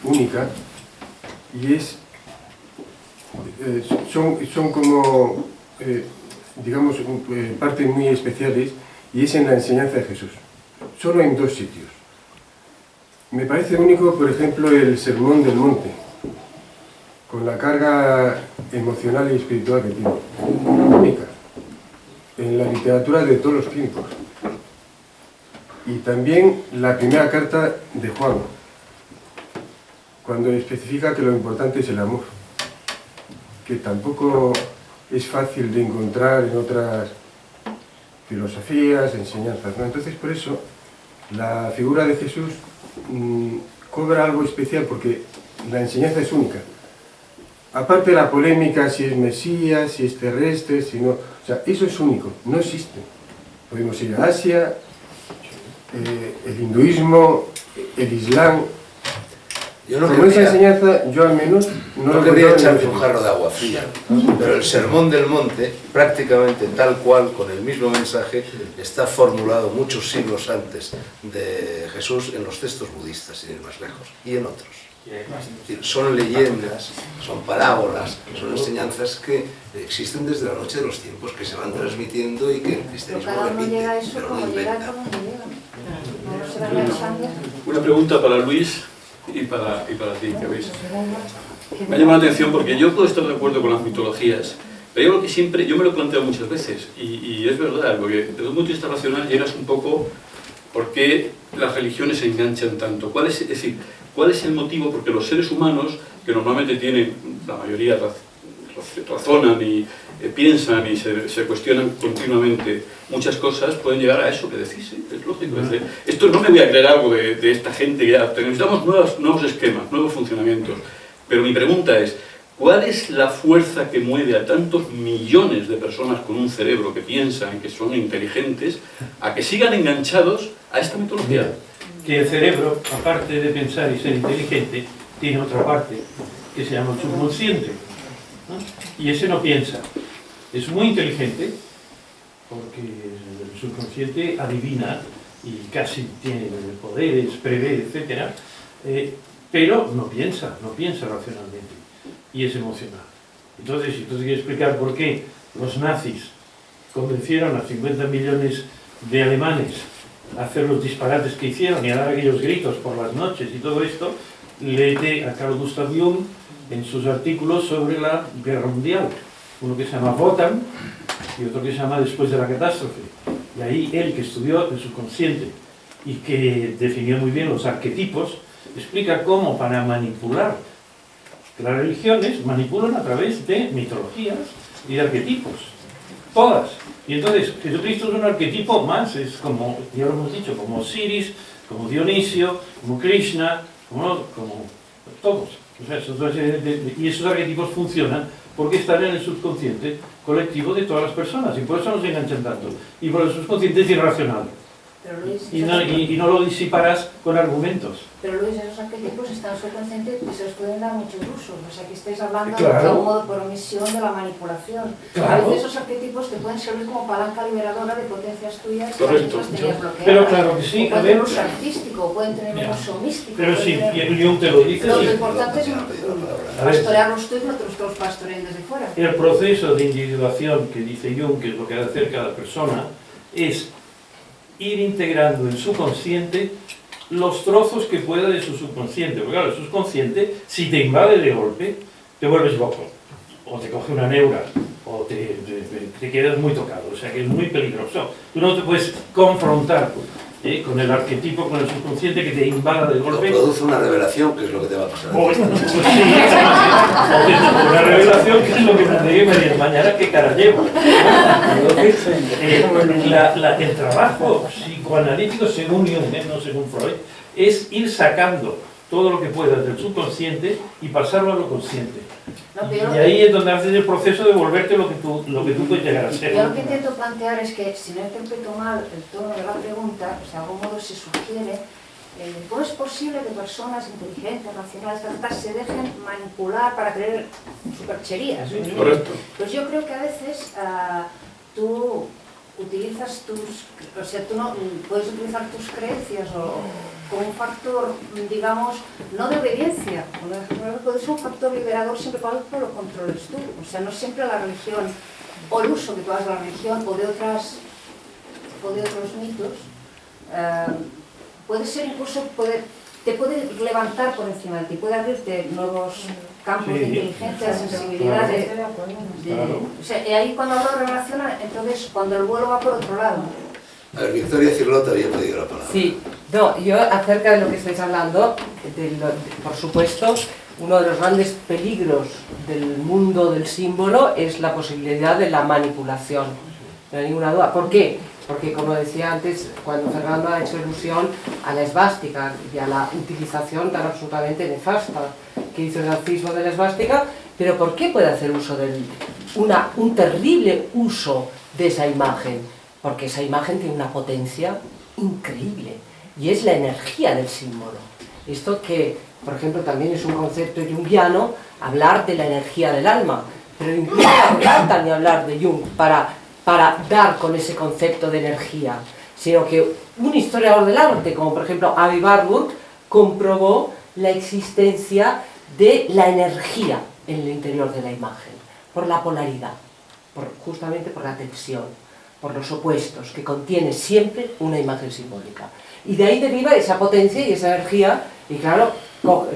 única y es, son como, digamos, partes muy especiales, y es en la enseñanza de Jesús, solo en 2 sitios. Me parece único, por ejemplo, el Sermón del Monte, con la carga emocional y espiritual que tiene, única, en la literatura de todos los tiempos. Y también la primera carta de Juan, cuando especifica que lo importante es el amor, que tampoco es fácil de encontrar en otras filosofías, enseñanzas, ¿no? Entonces, por eso, la figura de Jesús cobra algo especial, porque la enseñanza es única. Aparte de la polémica, si es Mesías, si es terrestre, si no... O sea, eso es único, no existe. Podemos ir a Asia, el hinduismo, el islam... Yo no Como esa enseñanza, yo al menos no quería echarme un jarro de agua fría, pero el Sermón del Monte, prácticamente tal cual, con el mismo mensaje, está formulado muchos siglos antes de Jesús en los textos budistas, sin ir más lejos, y en otros. Es decir, son leyendas, son parábolas, son enseñanzas que existen desde la noche de los tiempos, que se van transmitiendo y que el cristianismo repite, pero no inventa. Una pregunta para Luis y para ti, que veis. Me ha llamado la atención porque yo puedo estar de acuerdo con las mitologías, pero yo creo que siempre, yo me lo he planteado muchas veces, y es verdad, porque desde un punto de vista racional llegas un poco por qué las religiones se enganchan tanto. Es decir, ¿cuál es el motivo? Porque los seres humanos, que normalmente tienen, la mayoría razonan y piensan y se cuestionan continuamente muchas cosas, pueden llegar a eso que decís, ¿sí? Es lógico. Es decir, esto no me voy a creer algo de esta gente, que ya necesitamos nuevos esquemas, nuevos funcionamientos. Pero mi pregunta es, ¿cuál es la fuerza que mueve a tantos millones de personas con un cerebro que piensan, que son inteligentes, a que sigan enganchados a esta mitología? Que el cerebro, aparte de pensar y ser inteligente, tiene otra parte que se llama el subconsciente, ¿no? Y ese no piensa, es muy inteligente porque el subconsciente adivina y casi tiene poderes, prevé, etc. Pero no piensa racionalmente y es emocional. Entonces, si tú te quieres explicar por qué los nazis convencieron a 50 millones de alemanes a hacer los disparates que hicieron y a dar aquellos gritos por las noches y todo esto, léete a Carl Gustav Jung en sus artículos sobre la guerra mundial, uno que se llama Wotan y otro que se llama Después de la catástrofe. Y ahí él, que estudió el subconsciente y que definió muy bien los arquetipos, explica cómo para manipular, que las religiones manipulan a través de mitologías y de arquetipos, todas. Y entonces Jesucristo es un arquetipo más, es como, ya lo hemos dicho, como Osiris, como Dionisio, como Krishna, como todos. O sea, y esos arquetipos funcionan porque están en el subconsciente colectivo de todas las personas, y por eso nos enganchan tanto. Y por el subconsciente es irracional. Pero Luis, y no lo disiparás con argumentos. Pero Luis, esos arquetipos están subconscientes y se les pueden dar muchos usos. O sea, que estáis hablando Claro. de un modo por omisión de la manipulación. Claro. A veces esos arquetipos te pueden servir como palanca liberadora de potencias tuyas que Correcto. las tenías bloqueadas. Pero claro que sí, O a pueden ver. tener uso artístico, pueden tener un Ya. uso místico. Pero pueden sí, tener- y Jung te lo dice. Lo Sí. importante es A ver. pastorearlos tú y nosotros todos pastoreen desde fuera. El proceso de individuación que dice Jung, que es lo que ha de hacer cada persona, es ir integrando en su consciente los trozos que pueda de su subconsciente. Porque claro, el subconsciente, si te invade de golpe, te vuelves loco, o te coge una neura, o te quedas muy tocado. O sea que es muy peligroso. Tú no te puedes confrontar con el arquetipo, con el subconsciente que te invada de golpe. Produce una revelación, que es lo que te va a pasar. Pues sí, una revelación que es lo que me llegue mañana, qué cara llevo. Entonces, el trabajo psicoanalítico, según Jung, no según Freud, es ir sacando todo lo que puedas del subconsciente y pasarlo a lo consciente. No, pero Y ahí es donde haces el proceso de volverte lo que tú puedes llegar a ser. yo lo que intento plantear es que, si no interpreto mal el tono de la pregunta, pues de algún modo se sugiere ¿cómo es posible que personas inteligentes, racionales, se dejen manipular para creer supercherías? Correcto. Pues yo creo que a veces tú utilizas o sea, tú no puedes utilizar tus creencias como un factor, digamos, no de obediencia, puede ser un factor liberador siempre y cuando lo controles tú. O sea, no siempre la religión o el uso que tú hagas de la religión o de otros mitos puede ser incluso, te puede levantar por encima de ti, puede abrirte nuevos campos de inteligencia, sensibilidad, o sea, y ahí cuando hablo de revelación, entonces cuando el vuelo va por otro lado. A ver, Victoria Cirlot había pedido la palabra. Sí, no, yo acerca de lo que estáis hablando, por supuesto, uno de los grandes peligros del mundo del símbolo es la posibilidad de la manipulación, no hay ninguna duda. ¿Por qué? Porque, como decía antes, cuando Fernando ha hecho alusión a la esvástica y a la utilización tan absolutamente nefasta que hizo el nazismo de la esvástica, pero ¿por qué puede hacer uso de un terrible uso de esa imagen? Porque esa imagen tiene una potencia increíble y es la energía del símbolo. Esto que, por ejemplo, también es un concepto junguiano, hablar de la energía del alma, pero incluso no trata ni hablar de Jung para dar con ese concepto de energía, sino que un historiador del arte, como por ejemplo Avi Warburg, comprobó la existencia de la energía en el interior de la imagen, por la polaridad, justamente por la tensión, por los opuestos, que contiene siempre una imagen simbólica. Y de ahí deriva esa potencia y esa energía, y claro,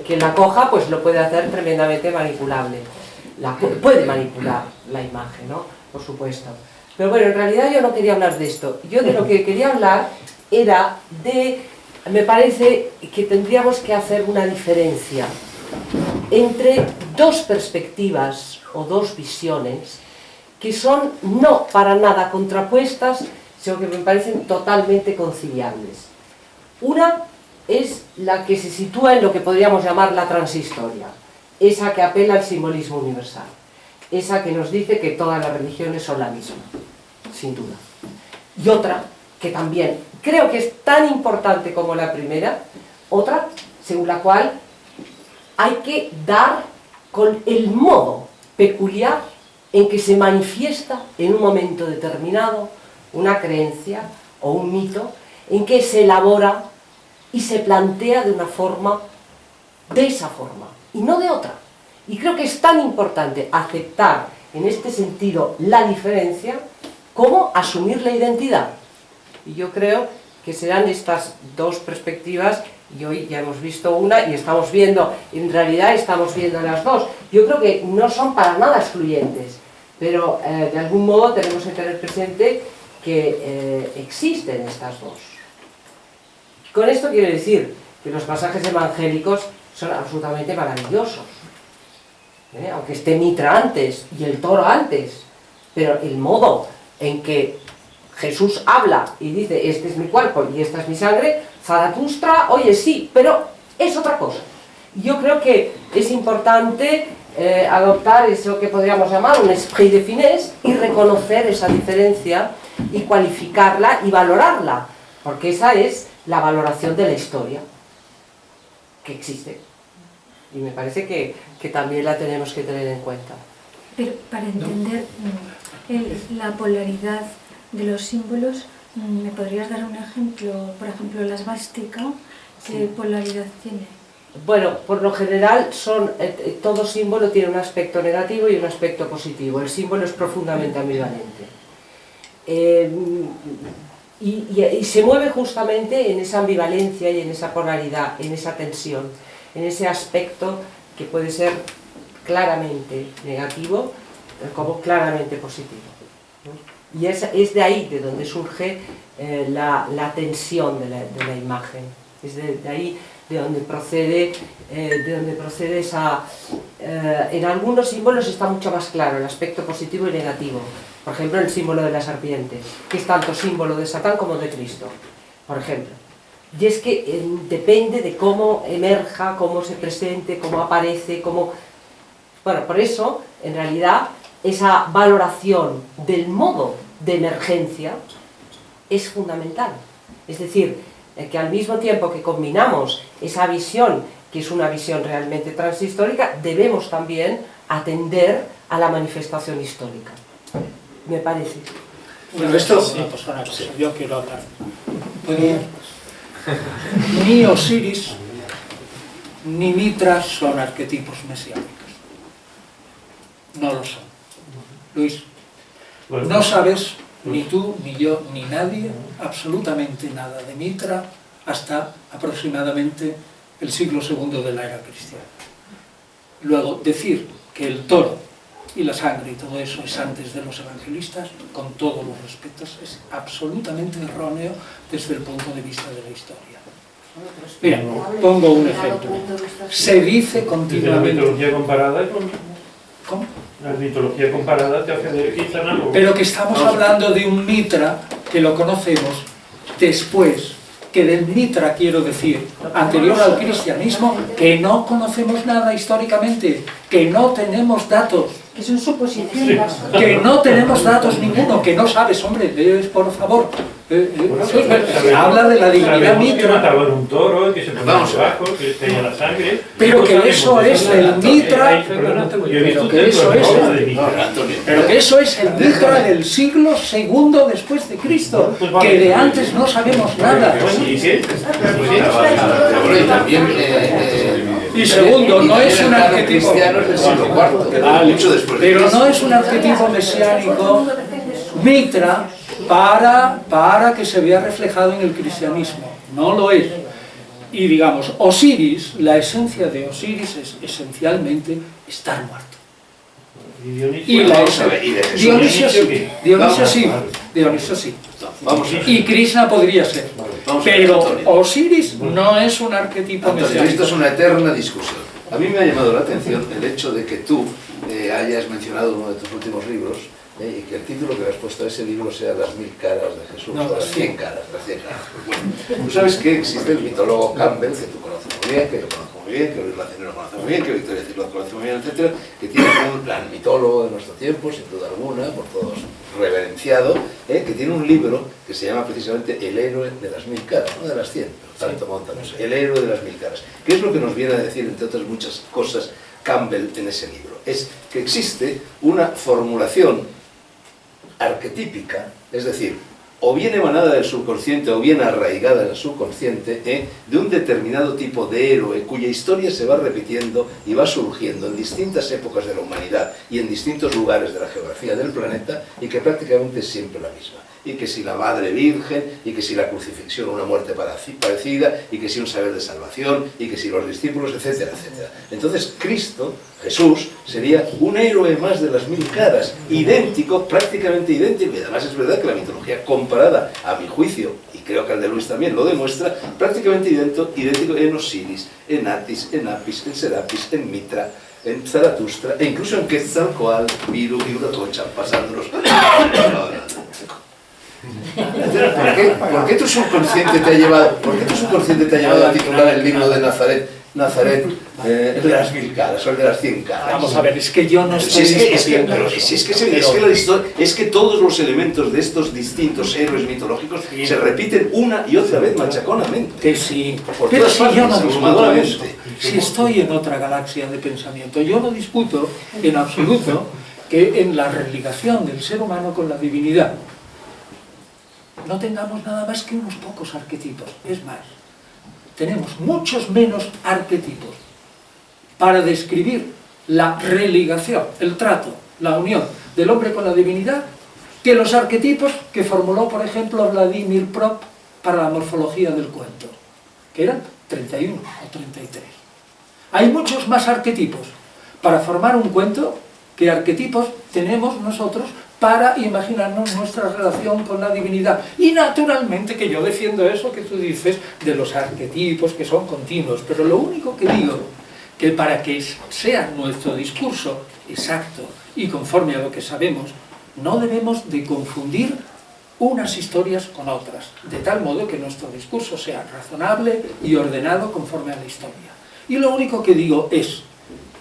quien la coja pues lo puede hacer tremendamente manipulable. Puede manipular la imagen, ¿no? Por supuesto. Pero bueno, en realidad yo no quería hablar de esto. Yo de lo que quería hablar era me parece que tendríamos que hacer una diferencia entre dos perspectivas o dos visiones que son no para nada contrapuestas, sino que me parecen totalmente conciliables. Una es la que se sitúa en lo que podríamos llamar la transhistoria, esa que apela al simbolismo universal, esa que nos dice que todas las religiones son la misma, sin duda. Y otra, que también creo que es tan importante como la primera, otra, según la cual hay que dar con el modo peculiar en que se manifiesta en un momento determinado una creencia o un mito, en que se elabora y se plantea de una forma, de esa forma, y no de otra. Y creo que es tan importante aceptar en este sentido la diferencia como asumir la identidad. Y yo creo que serán estas dos perspectivas, y hoy ya hemos visto una y estamos viendo, en realidad estamos viendo las dos. Yo creo que no son para nada excluyentes, pero de algún modo tenemos que tener presente que existen estas dos. Con esto quiero decir que los pasajes evangélicos son absolutamente maravillosos, aunque esté Mitra antes y el toro antes, pero el modo en que Jesús habla y dice este es mi cuerpo y esta es mi sangre, Zaratustra, oye sí, pero es otra cosa. Yo creo que es importante adoptar eso que podríamos llamar un esprit de finesse y reconocer esa diferencia y cualificarla y valorarla, porque esa es la valoración de la historia que existe. Y me parece que también la tenemos que tener en cuenta. Pero para entender la polaridad de los símbolos, ¿me podrías dar un ejemplo? Por ejemplo, la esvástica, ¿qué polaridad tiene? Bueno, por lo general todo símbolo tiene un aspecto negativo y un aspecto positivo. El símbolo es profundamente ambivalente. Y se mueve justamente en esa ambivalencia y en esa polaridad, en esa tensión, en ese aspecto que puede ser claramente negativo como claramente positivo, ¿no? Y es de ahí de donde surge la tensión de la imagen, es de ahí de donde procede esa... en algunos símbolos está mucho más claro el aspecto positivo y negativo. Por ejemplo, el símbolo de la serpiente, que es tanto símbolo de Satán como de Cristo, por ejemplo. y es que depende de cómo emerja, cómo se presente, cómo aparece, cómo... Bueno, por eso, en realidad, esa valoración del modo de emergencia es fundamental. Es decir, que al mismo tiempo que combinamos esa visión, que es una visión realmente transhistórica, debemos también atender a la manifestación histórica. Me parece. Bueno, esto, pues una cosa, yo quiero hablar. Ni Osiris ni Mitra son arquetipos mesiánicos. No lo son. Luis, no sabes, ni tú, ni yo, ni nadie, absolutamente nada de Mitra hasta aproximadamente el siglo II de la era cristiana. Luego, decir que el toro y la sangre y todo eso es antes de los evangelistas, con todos los respetos, es absolutamente erróneo desde el punto de vista de la historia. Mira, pongo un ejemplo. Se dice continuamente... La mitología comparada es lo mismo. ¿Cómo? La mitología comparada te hace de algo. Pero que estamos hablando de un Mitra que lo conocemos después, que del Mitra, quiero decir, anterior al cristianismo, que no conocemos nada históricamente, que no tenemos datos. Que son suposiciones. Que no tenemos datos ninguno, que no sabes, hombre, por favor. Habla de la divinidad Mitra. Que mataban un toro, que se ponía debajo, que tenía la sangre. Pero que eso es el Mitra. Pero que eso es el Mitra del siglo II después de Cristo. Que de antes no sabemos nada. Y segundo, no es un arquetipo pero no es un arquetipo mesiánico Mitra para que se vea reflejado en el cristianismo. No lo es. Y digamos, Osiris, la esencia de Osiris es esencialmente estar muerto. Y Dionisio sí. Y Krishna podría ser. Pero Osiris no es un arquetipo mesiánico. Esto es una eterna discusión. A mí me ha llamado la atención el hecho de que tú hayas mencionado uno de tus últimos libros y que el título que le has puesto a ese libro sea Las 1000 caras de Jesús, no, las 100 caras, las 100 caras. Bueno, tú sabes que existe el mitólogo Campbell, que tú conoces muy bien, que yo conozco muy bien, que Luis Lacinero conoce muy bien, que Victoria Cirlot conoce muy bien, etcétera, que tiene un gran mitólogo de nuestro tiempo, sin duda alguna, por todos reverenciado, que tiene un libro que se llama precisamente El héroe de las 1000 caras, no de las 100, pero tanto montan eso, El héroe de las 1000 caras. ¿Qué es lo que nos viene a decir, entre otras muchas cosas, Campbell en ese libro? Es que existe una formulación arquetípica, es decir, o bien emanada del subconsciente o bien arraigada en el subconsciente, de un determinado tipo de héroe cuya historia se va repitiendo y va surgiendo en distintas épocas de la humanidad y en distintos lugares de la geografía del planeta y que prácticamente es siempre la misma. Y que si la Madre Virgen, y que si la crucifixión una muerte parecida, y que si un saber de salvación, y que si los discípulos, etcétera, etcétera. Entonces Cristo, Jesús, sería un héroe más de las 1000 caras, idéntico, prácticamente idéntico, y además es verdad que la mitología comparada, a mi juicio, y creo que el de Luis también lo demuestra, prácticamente idéntico en Osiris, en Atis, en Apis, en Serapis, en Mitra, en Zaratustra, e incluso en Quetzalcóatl, Viru, Viratocha, pasándolos... ¿Por qué tu subconsciente te ha llevado a titular el libro de Nazaret el de las 1000 caras o el de las 100 caras? Vamos a ver, es que yo no estoy es que todos los elementos de estos distintos héroes mitológicos se repiten una y otra vez machaconamente. Que sí, pero si yo no discuto eso, si estoy en otra galaxia de pensamiento, yo no discuto en absoluto que en la religación del ser humano con la divinidad no tengamos nada más que unos pocos arquetipos. Es más, tenemos muchos menos arquetipos para describir la religación, el trato, la unión del hombre con la divinidad, que los arquetipos que formuló, por ejemplo, Vladimir Prop para la morfología del cuento, que eran 31 o 33. Hay muchos más arquetipos para formar un cuento que arquetipos tenemos nosotros para imaginarnos nuestra relación con la divinidad. Y naturalmente que yo defiendo eso que tú dices de los arquetipos que son continuos, pero lo único que digo, que para que sea nuestro discurso exacto y conforme a lo que sabemos, no debemos de confundir unas historias con otras, de tal modo que nuestro discurso sea razonable y ordenado conforme a la historia. Y lo único que digo es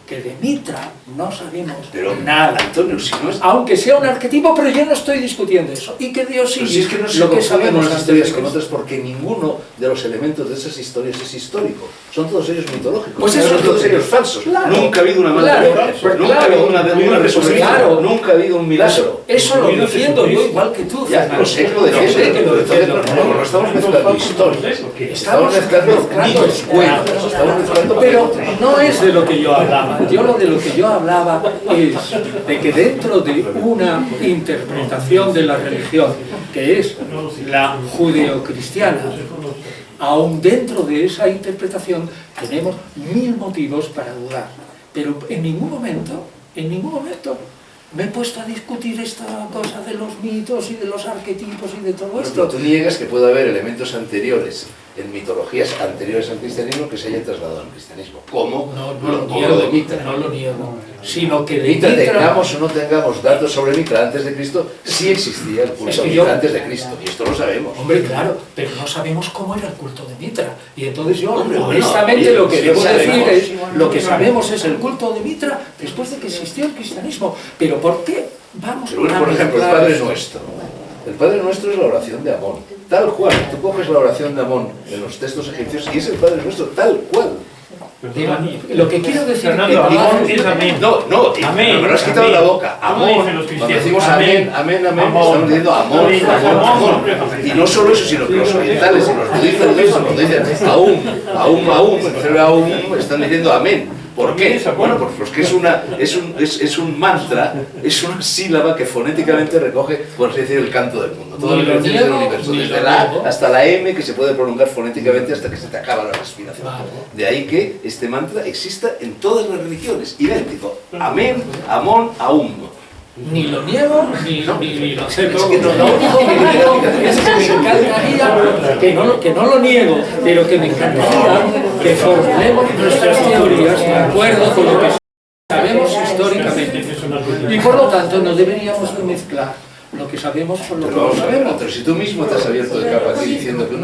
que de Mitra no sabemos nada, Antonio, si no es... aunque sea un arquetipo, pero yo no estoy discutiendo eso, y que Dios sí, pero si es que no se lo que confunden sabemos unas antes historias de con Cristo. otras, porque ninguno de los elementos de esas historias es histórico, son todos ellos mitológicos, Pues eso son es todos lo que- ellos falsos. Claro. Nunca ha habido una madre Claro, Teresa, pues nunca ha claro, habido una resurrección, claro. nunca ha habido un milagro. Eso lo defiendo yo igual que tú, Ya, Fernando. lo sé que lo defiendes, sé que lo pero entonces defiendo. no estamos mezclando historias, estamos mezclando mitos, cuentos, estamos mezclando... Pero no es de lo que yo hablaba. Yo lo de lo que yo hablaba es de que dentro de una interpretación de la religión, que es la judeocristiana, aún dentro de esa interpretación tenemos 1000 motivos para dudar. Pero en ningún momento me he puesto a discutir esta cosa de los mitos y de los arquetipos y de todo Bueno, esto. pero tú niegas que puede haber elementos anteriores, en mitologías anteriores al cristianismo, que se hayan trasladado al cristianismo, como lo de Mitra. No lo niego, sino que de Mitra, Mitra... tengamos o no tengamos datos sobre Mitra antes de Cristo, sí existía el culto Es que a Mitra antes de Cristo, y esto lo sabemos. Hombre, claro, pero no sabemos cómo era el culto de Mitra. Y entonces yo, Hombre, bueno, honestamente, bien, lo que sí debo sabemos. decir es, lo que sabemos es el culto de Mitra después de que existió el cristianismo. Pero ¿por qué vamos Pero bueno, a por ejemplo, el mezclar Padre esto? Nuestro. El Padre Nuestro es la oración de Amón, tal cual. Tú coges la oración de Amón en los textos egipcios y es el Padre Nuestro tal cual. Pero lo que quiero decir Fernando, es que Amón es amén. No, Amén, me lo has quitado de la boca. ¿Cómo Amón, dicen los cuando cristianos? decimos Amén. amén, Amón. estamos diciendo amón, Amén. amón. Y no solo eso, sino que los orientales y los budistas mismos, cuando dicen aún, el verbo aún, están diciendo amén. ¿Por qué? Bueno, pues que es un mantra, es una sílaba que fonéticamente recoge, por así decir, el canto del mundo. Todas las canciones del universo, desde la A hasta la M, que se puede prolongar fonéticamente hasta que se te acaba la respiración. De ahí que este mantra exista en todas las religiones, idéntico. Amén, amón, aún. Ni lo niego, ni lo acepto. Es que no, Lo único que digo es que me encantaría, que no lo niego, pero que me encantaría que formulemos nuestras teorías de acuerdo con lo que sabemos históricamente. Y por lo tanto no deberíamos de mezclar lo que sabemos con lo que Pero no vamos a ver, sabemos. pero si tú mismo te has abierto de capa aquí diciendo que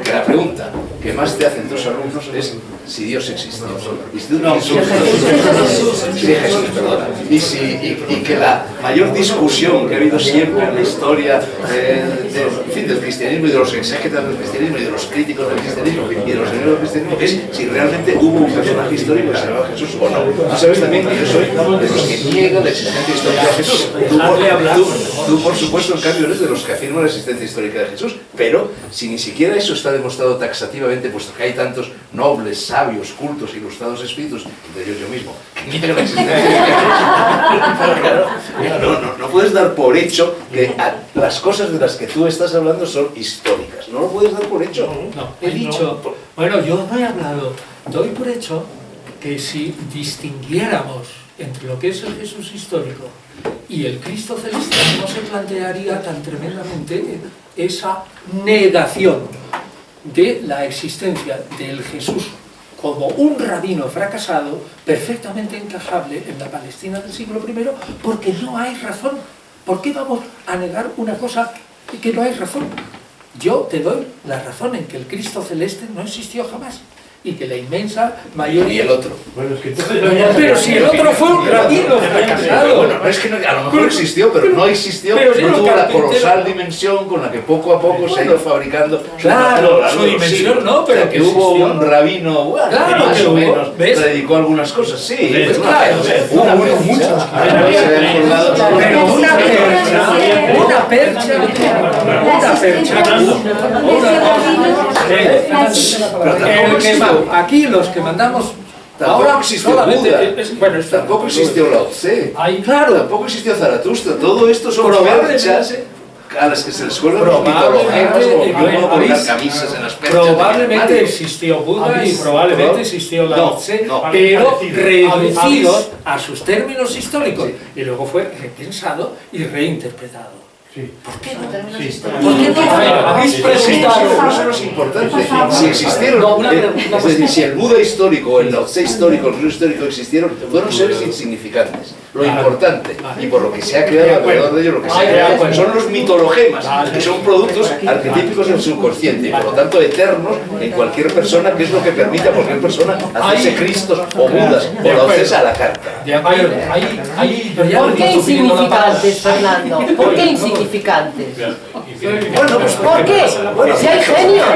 que la pregunta que más te hacen tus alumnos es si Dios existió. Y si tú no, Jesús, perdona. Y que la mayor discusión que ha habido siempre en la historia del cristianismo y de los exégetas del cristianismo y de los críticos del cristianismo y de los enemigos del cristianismo es si realmente hubo un personaje histórico que se llamaba Jesús o no. Tú sabes también que yo soy de los que niegan la existencia histórica de Jesús. Tú, por supuesto, en cambio, eres de los que afirman la existencia histórica de Jesús, pero si ni siquiera eso está demostrado taxativamente, puesto que hay tantos nobles, sabios, cultos, ilustrados espíritus, de ellos yo mismo, que niegan la existencia de Jesús, no puedes dar por hecho que las cosas de las que tú estás hablando son históricas, no lo puedes dar por hecho. No, he dicho, bueno, yo no he hablado, doy por hecho que si distinguiéramos entre lo que es el Jesús histórico y el Cristo celeste, no se plantearía tan tremendamente esa negación de la existencia del Jesús como un rabino fracasado perfectamente encajable en la Palestina del siglo I, porque no hay razón. ¿Por qué vamos a negar una cosa que no hay razón? Yo te doy la razón en que el Cristo celeste no existió jamás y que la inmensa mayoría... Y el otro. Bueno, es que entonces Pero si el otro fue un rabino fracasado. Bueno, no es que a lo mejor existió, pero no existió, pero no tuvo la carpintero. colosal dimensión con la que poco a poco se ha ido fabricando. Claro, su dimensión no, pero que hubo existió. un rabino, bueno, Claro, más que o hubo, menos, ¿ves? predicó algunas cosas, sí, ¿Ves? pues Claro, muchos. Pero una percha, aquí los que mandamos Tampoco ahora existió solamente Buda, bueno, esto- tampoco existió Lao Tse, claro, tampoco existió Zaratustra, todo esto son Probablemente- perchas a las que se les cuelgan los Probablemente, mitologemos, como bueno, colgar ¿veis? camisas en las perchas. Probablemente de existió Buda y ¿Habéis? probablemente existió Lao Tse, No, pero parecido. reducidos a sus términos históricos y luego fue repensado y reinterpretado. Sí. ¿Por qué no? Sí. ¿Por qué no? Habéis preguntado. Eso no es importante. Si existieron, No, una es decir, si el Buda histórico, el Lao Tse histórico, el Jesús histórico existieron, fueron seres insignificantes. lo importante, y por lo que se ha creado alrededor de ello, lo que se ha creado son los mitologemas, que son productos arquetípicos del subconsciente, y por lo tanto eternos en cualquier persona, que es lo que permite a cualquier persona hacerse Cristos o Budas o Lao a la carta. ¿Por qué insignificantes, Fernando? ¿Por qué insignificantes? Bueno, pues ¿Por qué? Si hay genios,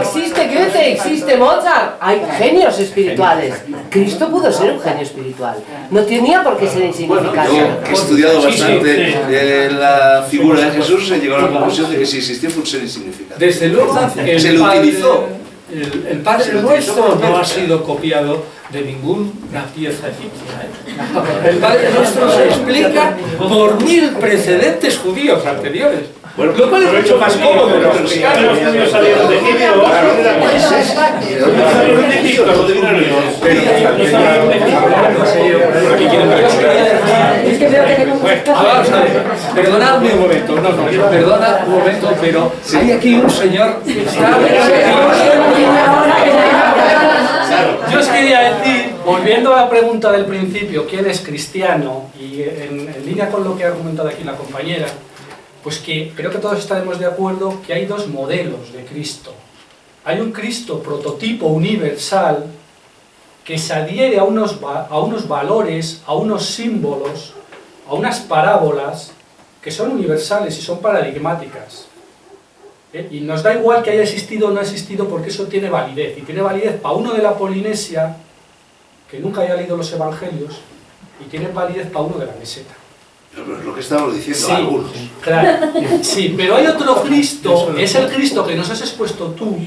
existe Goethe, existe Mozart, hay genios espirituales. Cristo pudo ser un genio espiritual, no tenía por qué ser insignificante. Yo, que he estudiado bastante la figura de Jesús, he llegado a la conclusión de que si existió fue un ser insignificante. Desde luego, se lo utilizó. El Padre Nuestro no ha sido copiado de ninguna pieza egipcia. El Padre Nuestro se explica por 1000 precedentes judíos anteriores. Bueno, lo cual es mucho más cómodo. Los judíos salieron de Perdonadme un momento, perdona un momento, pero hay aquí un señor que está... Yo os quería decir, volviendo a la pregunta del principio, ¿quién es cristiano? Y en línea con lo que ha argumentado aquí la compañera, pues que creo que todos estaremos de acuerdo que hay dos modelos de Cristo. Hay un Cristo prototipo universal que se adhiere a unos valores, a unos símbolos, a unas parábolas que son universales y son paradigmáticas. Y nos da igual que haya existido o no ha existido porque eso tiene validez. Y tiene validez para uno de la Polinesia, que nunca haya leído los Evangelios, y tiene validez para uno de la meseta. Es lo que estamos diciendo sí, algunos. Claro, sí, pero hay otro Cristo, es el Cristo que nos has expuesto tú,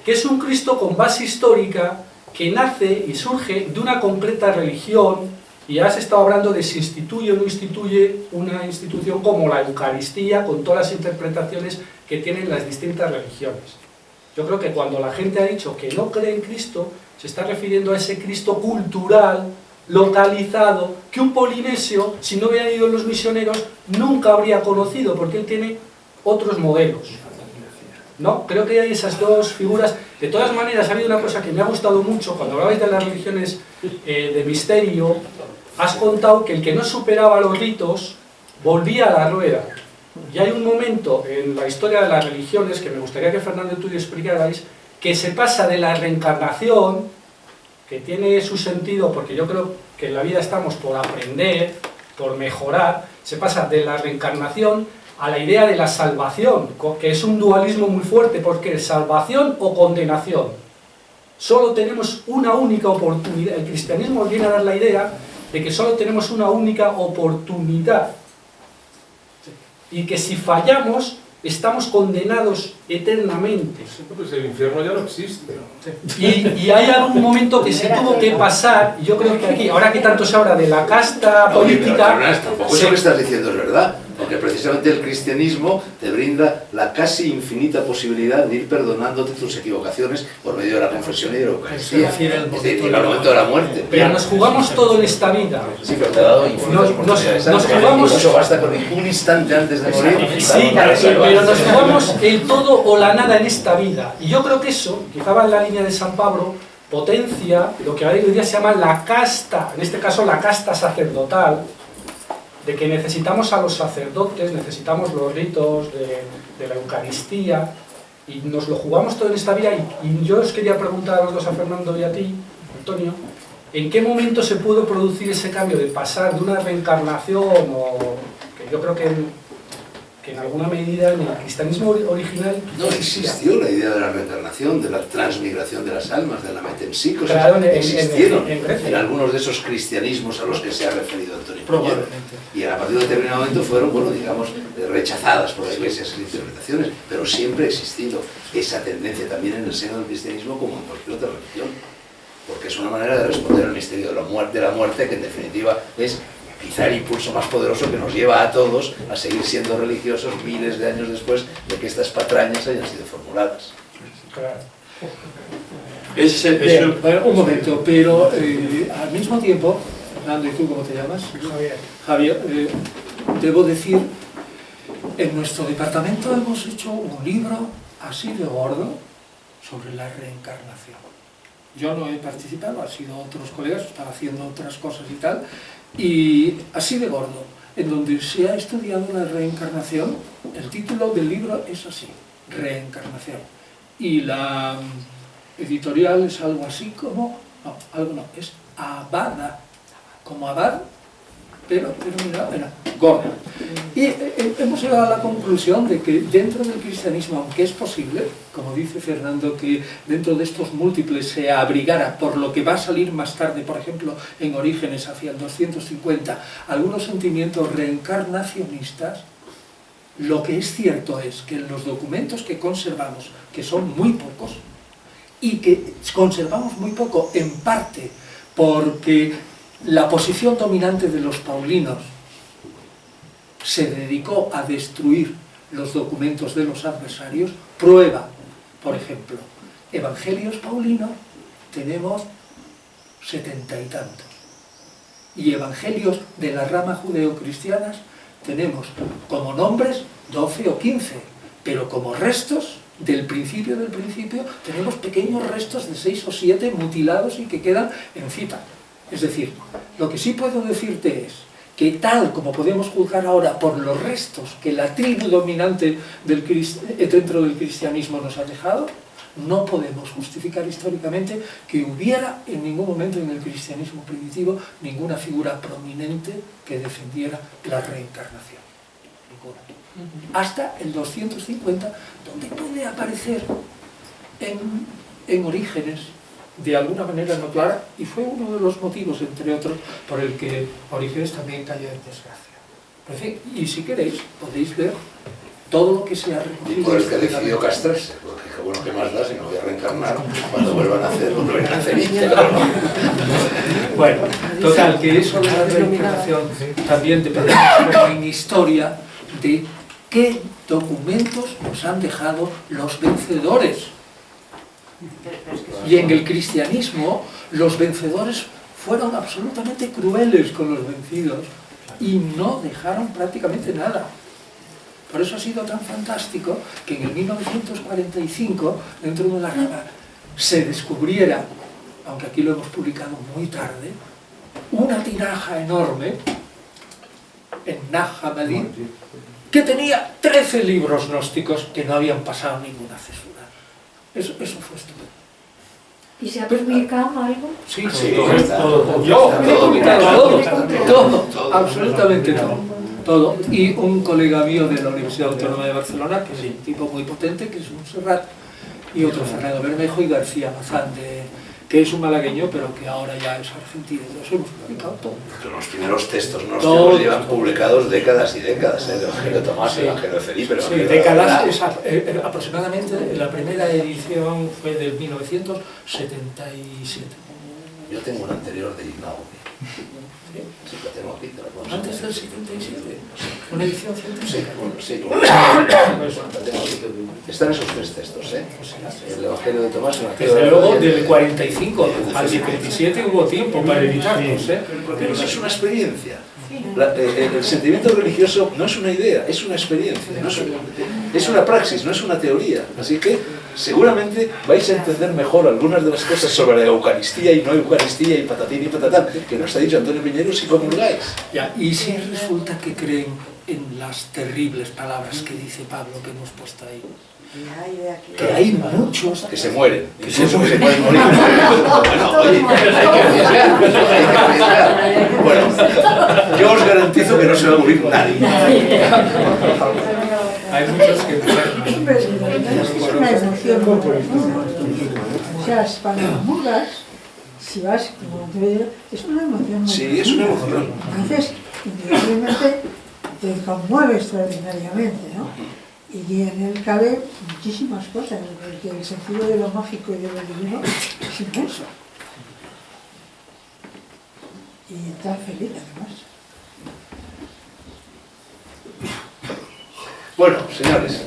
que es un Cristo con base histórica que nace y surge de una concreta religión, y has estado hablando de si instituye o no instituye una institución como la Eucaristía, con todas las interpretaciones que tienen las distintas religiones. Yo creo que cuando la gente ha dicho que no cree en Cristo, se está refiriendo a ese Cristo cultural, localizado, que un polinesio, si no hubieran ido los misioneros, nunca habría conocido, porque él tiene otros modelos. ¿No? Creo que hay esas dos figuras. De todas maneras, ha habido una cosa que me ha gustado mucho, cuando hablabais de las religiones de misterio, has contado que el que no superaba los ritos, volvía a la rueda. Y hay un momento en la historia de las religiones, que me gustaría que Fernando y tú explicarais, que se pasa de la reencarnación, que tiene su sentido, porque yo creo que en la vida estamos por aprender, por mejorar, se pasa de la reencarnación a la idea de la salvación, que es un dualismo muy fuerte, porque es salvación o condenación. Solo tenemos una única oportunidad. El cristianismo viene a dar la idea de que solo tenemos una única oportunidad, y que si fallamos, estamos condenados eternamente. Pues el infierno ya no existe. Y hay algún momento que se tuvo que pasar, y yo creo que aquí, ahora que tanto se habla de la casta política... Pero tampoco eso que estás diciendo es verdad, porque precisamente el cristianismo te brinda la casi infinita posibilidad de ir perdonándote tus equivocaciones por medio de la confesión y de la Eucaristía. Es decir, llega el momento de la muerte. Pero nos jugamos todo en esta vida. Sí, pero te ha dado infinitas oportunidades. Nos jugamos... Eso basta con un instante antes de morir. Sí, pero nos jugamos el todo o la nada en esta vida. Y yo creo que eso, quizá va en la línea de San Pablo, potencia lo que hoy día se llama la casta, en este caso la casta sacerdotal, de que necesitamos a los sacerdotes, necesitamos los ritos de la Eucaristía, y nos lo jugamos todo en esta vida. Y yo os quería preguntar a los dos, a Fernando y a ti, Antonio, ¿en qué momento se pudo producir ese cambio de pasar de una reencarnación, o que yo creo que en alguna medida en el cristianismo original no existió la idea de la reencarnación, de la transmigración de las almas, de la metempsicosis? Claro, existieron en algunos de esos cristianismos a los que se ha referido Antonio Piñero, y a partir de determinado momento fueron, bueno, digamos, rechazadas por la Iglesia esas interpretaciones, pero siempre ha existido esa tendencia también en el seno del cristianismo como en cualquier otra religión, porque es una manera de responder al misterio de la muerte, que en definitiva es quizá el impulso más poderoso que nos lleva a todos a seguir siendo religiosos miles de años después de que estas patrañas hayan sido formuladas. Claro. Bien, un momento, pero al mismo tiempo, Fernando, ¿y tú cómo te llamas? Javier, debo decir, en nuestro departamento hemos hecho un libro así de gordo sobre la reencarnación. Yo no he participado, han sido otros colegas, están haciendo otras cosas y tal, y así de gordo, en donde se ha estudiado la reencarnación. El título del libro es así, Reencarnación. Y la editorial es algo así como, es Abada, como Abad, pero mira, gorda. Y hemos llegado a la conclusión de que dentro del cristianismo, aunque es posible, como dice Fernando, que dentro de estos múltiples se abrigara, por lo que va a salir más tarde, por ejemplo, en Orígenes hacia el 250, algunos sentimientos reencarnacionistas, lo que es cierto es que en los documentos que conservamos, que son muy pocos, y que conservamos muy poco en parte porque la posición dominante de los paulinos se dedicó a destruir los documentos de los adversarios. Prueba, por ejemplo, Evangelios paulinos tenemos 70 y tantos, y Evangelios de la rama judeocristianas tenemos como nombres 12 o 15, pero como restos del principio tenemos pequeños restos de 6 o 7 mutilados y que quedan en cita. Es decir, lo que sí puedo decirte es que tal como podemos juzgar ahora por los restos que la tribu dominante dentro del cristianismo nos ha dejado, no podemos justificar históricamente que hubiera en ningún momento en el cristianismo primitivo ninguna figura prominente que defendiera la reencarnación. Ninguna. Hasta el 250, donde puede aparecer en Orígenes de alguna manera no clara, y fue uno de los motivos, entre otros, por el que Orígenes también cayó en desgracia. En fin, y si queréis, podéis ver todo lo que se ha recogido. Y por el que decidió castrarse, porque dije, bueno, ¿qué más da si me voy a reencarnar cuando vuelvan a hacer un renacimiento? Bueno, total, que eso de la reencarnación también depende en historia de qué documentos nos han dejado los vencedores. Y en el cristianismo los vencedores fueron absolutamente crueles con los vencidos y no dejaron prácticamente nada. Por eso ha sido tan fantástico que en el 1945, dentro de la rama, se descubriera, aunque aquí lo hemos publicado muy tarde, una tiraja enorme en Nag Hammadi que tenía 13 libros gnósticos que no habían pasado ninguna censura. Eso fue estupendo. ¿Y se ha publicado algo? Sí, todo. Yo he publicado todo, absolutamente todo. Y un colega mío de la Universidad Autónoma de Barcelona, que es un tipo muy potente, que es un Serrat, y otro Fernando Bermejo y García Mazán, que es un malagueño, pero que ahora ya es argentino. Los hemos publicado todo. Los primeros textos gnósticos llevan publicados décadas y décadas, el Evangelio de Tomás, el Evangelio de Felipe. Sí, décadas, aproximadamente la primera edición fue del 1977. Yo tengo un anterior de Ignao. Sí, lo tengo aquí. Antes del 77, una edición 107. Sí, bueno, sí. Están esos 3 textos, ¿eh? El Evangelio de Tomás, el Evangelio desde luego, del 45 al 77 hubo tiempo para editarlos, ¿eh? Pero eso es una experiencia. El sentimiento religioso no es una idea, es una experiencia, es una praxis, no es una teoría. Así que seguramente vais a entender mejor algunas de las cosas sobre la Eucaristía y no Eucaristía y patatín y patatán que nos ha dicho Antonio Piñero si comulgáis. Ya, y si resulta que creen en las terribles palabras que dice Pablo que hemos puesto ahí. Que hay muchos que se mueren, que se pueden morir. Bueno, oye, hay que arriesgar. Bueno, yo os garantizo que no se va a morir nadie. Hay muchos que Es una emoción muy profunda. O sea, para las mudas, si vas, como te digo, es una emoción muy Sí, es una emoción. Entonces, indudablemente, te conmueve extraordinariamente, ¿no? Y en él cabe muchísimas cosas, porque el sentido de lo mágico y de lo divino es inmenso. Y tan feliz, además. Bueno, señores.